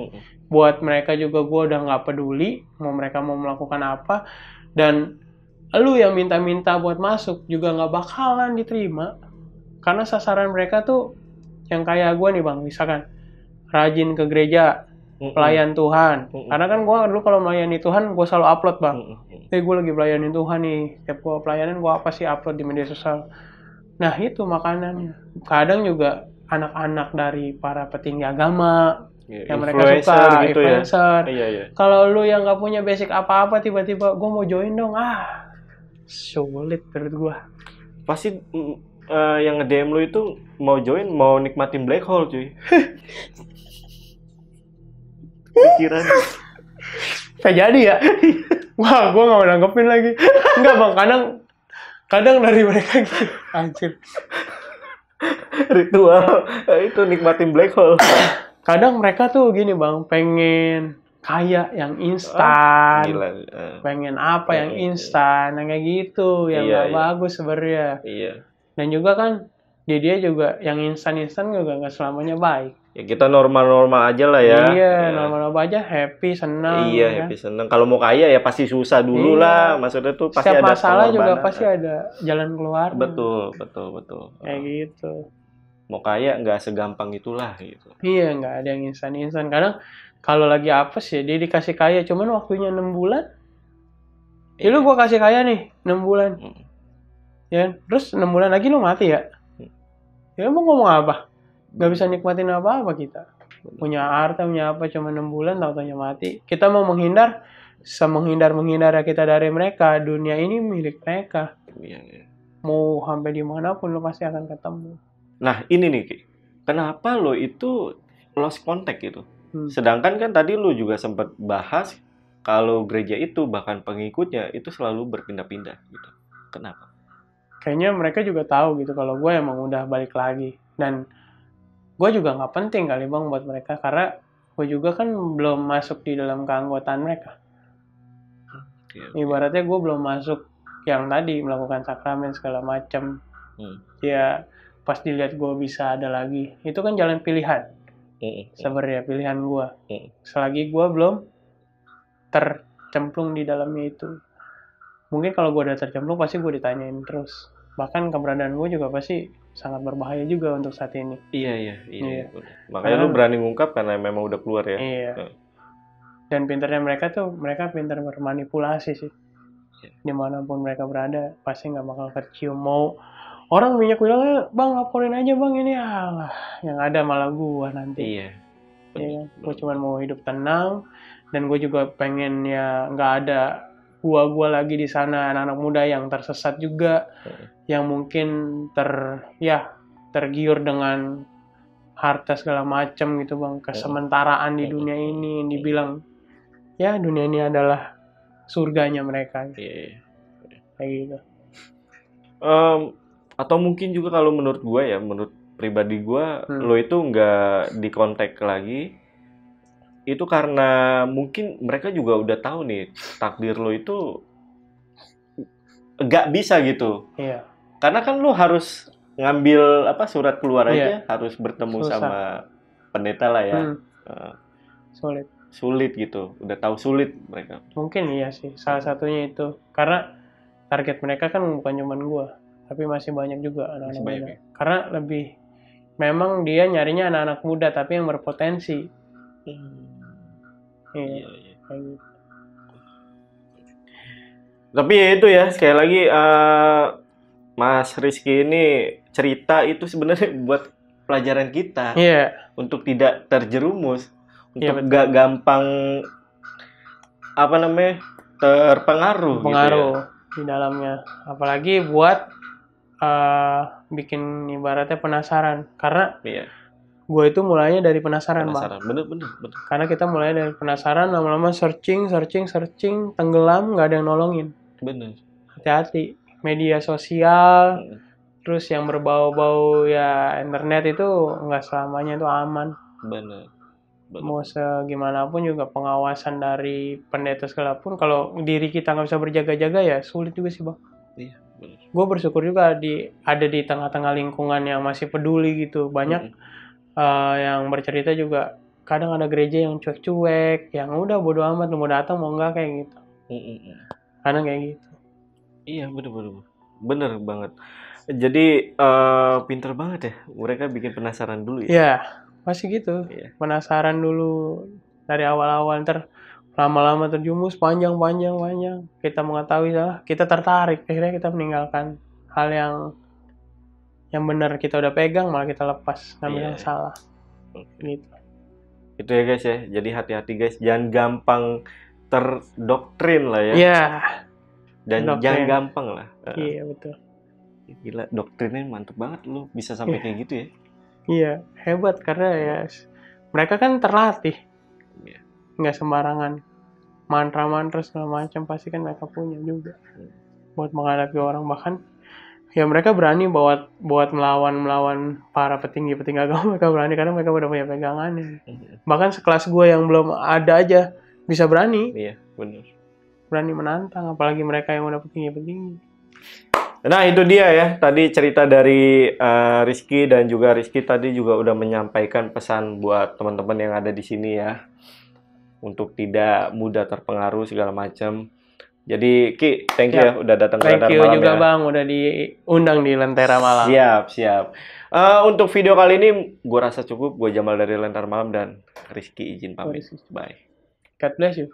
Buat mereka juga gua udah nggak peduli mau mereka mau melakukan apa. Dan lu yang minta-minta buat masuk juga nggak bakalan diterima. Karena sasaran mereka tuh yang kayak gua nih bang, misalkan rajin ke gereja, pelayan Tuhan. Karena kan gue dulu kalau melayani Tuhan, gue selalu upload bang. Gue lagi pelayanin Tuhan nih. Setiap gue pelayanin, gue apa sih upload di media sosial. Nah itu makanannya. Kadang juga anak-anak dari para petinggi agama yang mereka suka, gitu influencer. Ya. Kalau lu yang nggak punya basic apa-apa, tiba-tiba gue mau join dong, sulit menurut gue. Pasti yang nge-DM lu itu mau join, mau nikmatin black hole cuy. Pikiran Kayak jadi ya. Wah, gue nggak mau nanggepin lagi. Enggak bang, kadang dari mereka gitu. Anjir. Ritual itu nikmatin black hole. Kadang mereka tuh gini bang, pengen kaya yang instan, pengen apa yang instan, kayak gitu, yang nggak bagus sebenarnya. Iya. Dan juga kan dia juga yang instan juga nggak selamanya baik. Ya kita normal-normal aja lah ya. Iya, normal-normal aja, happy, senang. Iya, happy, senang. Kalau mau kaya ya pasti susah dulu lah. Maksudnya tuh pasti setiap ada masalah pengorbanan. juga pasti ada jalan keluar. Betul. Kayak gitu. Mau kaya nggak segampang itulah gitu. Iya, nggak ada yang instan. Kadang kalau lagi apes ya dia dikasih kaya, cuman waktunya 6 bulan. Ya lu gua kasih kaya nih 6 bulan. Ya, terus 6 bulan lagi lu mati ya. Ya mau ngomong apa? Nggak bisa nikmatin apa-apa kita. Punya harta, punya apa, cuma 6 bulan tau-taunya mati. Kita mau menghindar, semenghindar-menghindar kita dari mereka. Dunia ini milik mereka. Iya. Mau sampai dimanapun lo pasti akan ketemu. Nah ini nih Ki, kenapa lo itu lost contact gitu? Sedangkan kan tadi lo juga sempat bahas kalau gereja itu bahkan pengikutnya itu selalu berpindah-pindah gitu. Kenapa? Kayaknya mereka juga tahu gitu kalau gue emang udah balik lagi. Dan gue juga nggak penting kali bang buat mereka, karena gue juga kan belum masuk di dalam keanggotaan mereka. Ibaratnya gue belum masuk yang tadi melakukan sakramen segala macam. Ya pas dilihat gue bisa ada lagi, itu kan jalan pilihan. Sebenarnya pilihan gue. Selagi gue belum tercemplung di dalamnya itu. Mungkin kalau gue udah tercemplung pasti gue ditanyain terus. Bahkan keberadaan gue juga pasti sangat berbahaya juga untuk saat ini. Iya. Makanya lu berani ngungkap karena memang udah keluar ya. Iya. Dan pinternya mereka pintar bermanipulasi sih. Dimanapun mereka berada pasti nggak bakal kecium. Mau orang minyak bilangnya, bang laporin aja bang ini, alah yang ada malah gua nanti. Iya. Gue cuma mau hidup tenang, dan gue juga pengen ya nggak ada gua lagi di sana, anak-anak muda yang tersesat juga, yang mungkin tergiur dengan harta segala macam gitu bang, kesementaraan di dunia ini, dibilang ya dunia ini adalah surganya mereka. Kayak gitu. Atau mungkin juga kalau menurut gue ya, menurut pribadi gue, lo itu nggak dikontak lagi, itu karena mungkin mereka juga udah tahu nih takdir lo itu nggak bisa gitu. Iya. Karena kan lo harus ngambil surat keluar aja, harus bertemu sama pendeta lah ya. Sulit gitu, udah tahu sulit mereka. Mungkin iya sih, salah satunya itu. Karena target mereka kan bukan cuma gue, tapi masih banyak juga anak-anak muda. Ya? Karena memang dia nyarinya anak-anak muda tapi yang berpotensi. Iya. Tapi ya itu ya, sekali lagi Mas Rizky ini cerita itu sebenarnya buat pelajaran kita. Untuk tidak terjerumus, untuk gak gampang terpengaruh gitu ya. pengaruh di dalamnya. Apalagi buat bikin ibaratnya penasaran. Karena Iya, gue itu mulainya dari penasaran, Bang. penasaran. Bener. Karena kita mulai dari penasaran, lama-lama searching, tenggelam, nggak ada yang nolongin. Bener. Hati-hati. Media sosial, Mm, terus yang berbau-bau ya internet itu nggak selamanya itu aman. Bener. Mau segimanapun juga pengawasan dari pendeta segala pun, kalau diri kita nggak bisa berjaga-jaga ya sulit juga sih, Bang. Iya, bener. Gue bersyukur juga ada di tengah-tengah lingkungan yang masih peduli gitu. Banyak yang bercerita juga, kadang ada gereja yang cuek-cuek, yang udah bodo amat lu mau datang mau enggak kayak gitu. Kadang kayak gitu. Iya, bener banget. Jadi pinter banget ya, mereka bikin penasaran dulu ya. Ya, masih gitu. Iya. Penasaran dulu dari awal-awal, ntar lama-lama terjumus panjang. Kita mengetahui salah, kita tertarik, akhirnya kita meninggalkan hal yang benar kita udah pegang malah kita lepas, ngambil yang salah. Gitu. Itu ya guys ya. Jadi hati-hati guys, jangan gampang terdoktrin lah ya. Iya. Dan doktrin. jangan gampang lah. Iya, betul. Gila, doktrinnya mantep banget lu bisa sampai kayak gitu ya. Iya, hebat karena ya mereka kan terlatih. Iya. Nggak sembarangan. Mantra-mantra segala macam pasti kan mereka punya juga. Buat menghadapi orang, bahkan ya mereka berani buat melawan para petinggi agama. Mereka berani karena mereka udah punya pegangannya. Bahkan sekelas gue yang belum ada aja bisa berani. Iya, benar. Berani menantang, apalagi mereka yang udah petinggi. Nah itu dia ya, tadi cerita dari Rizky, dan juga Rizky tadi juga udah menyampaikan pesan buat teman-teman yang ada di sini ya, untuk tidak mudah terpengaruh segala macam. Jadi Ki, thank you ya udah datang ke Lentera Malam. Thank you juga Bang, udah diundang di Lentera Malam. Siap. Untuk video kali ini gue rasa cukup. Gue Jamal dari Lentera Malam dan Rizky izin pamit. Bye. God bless you.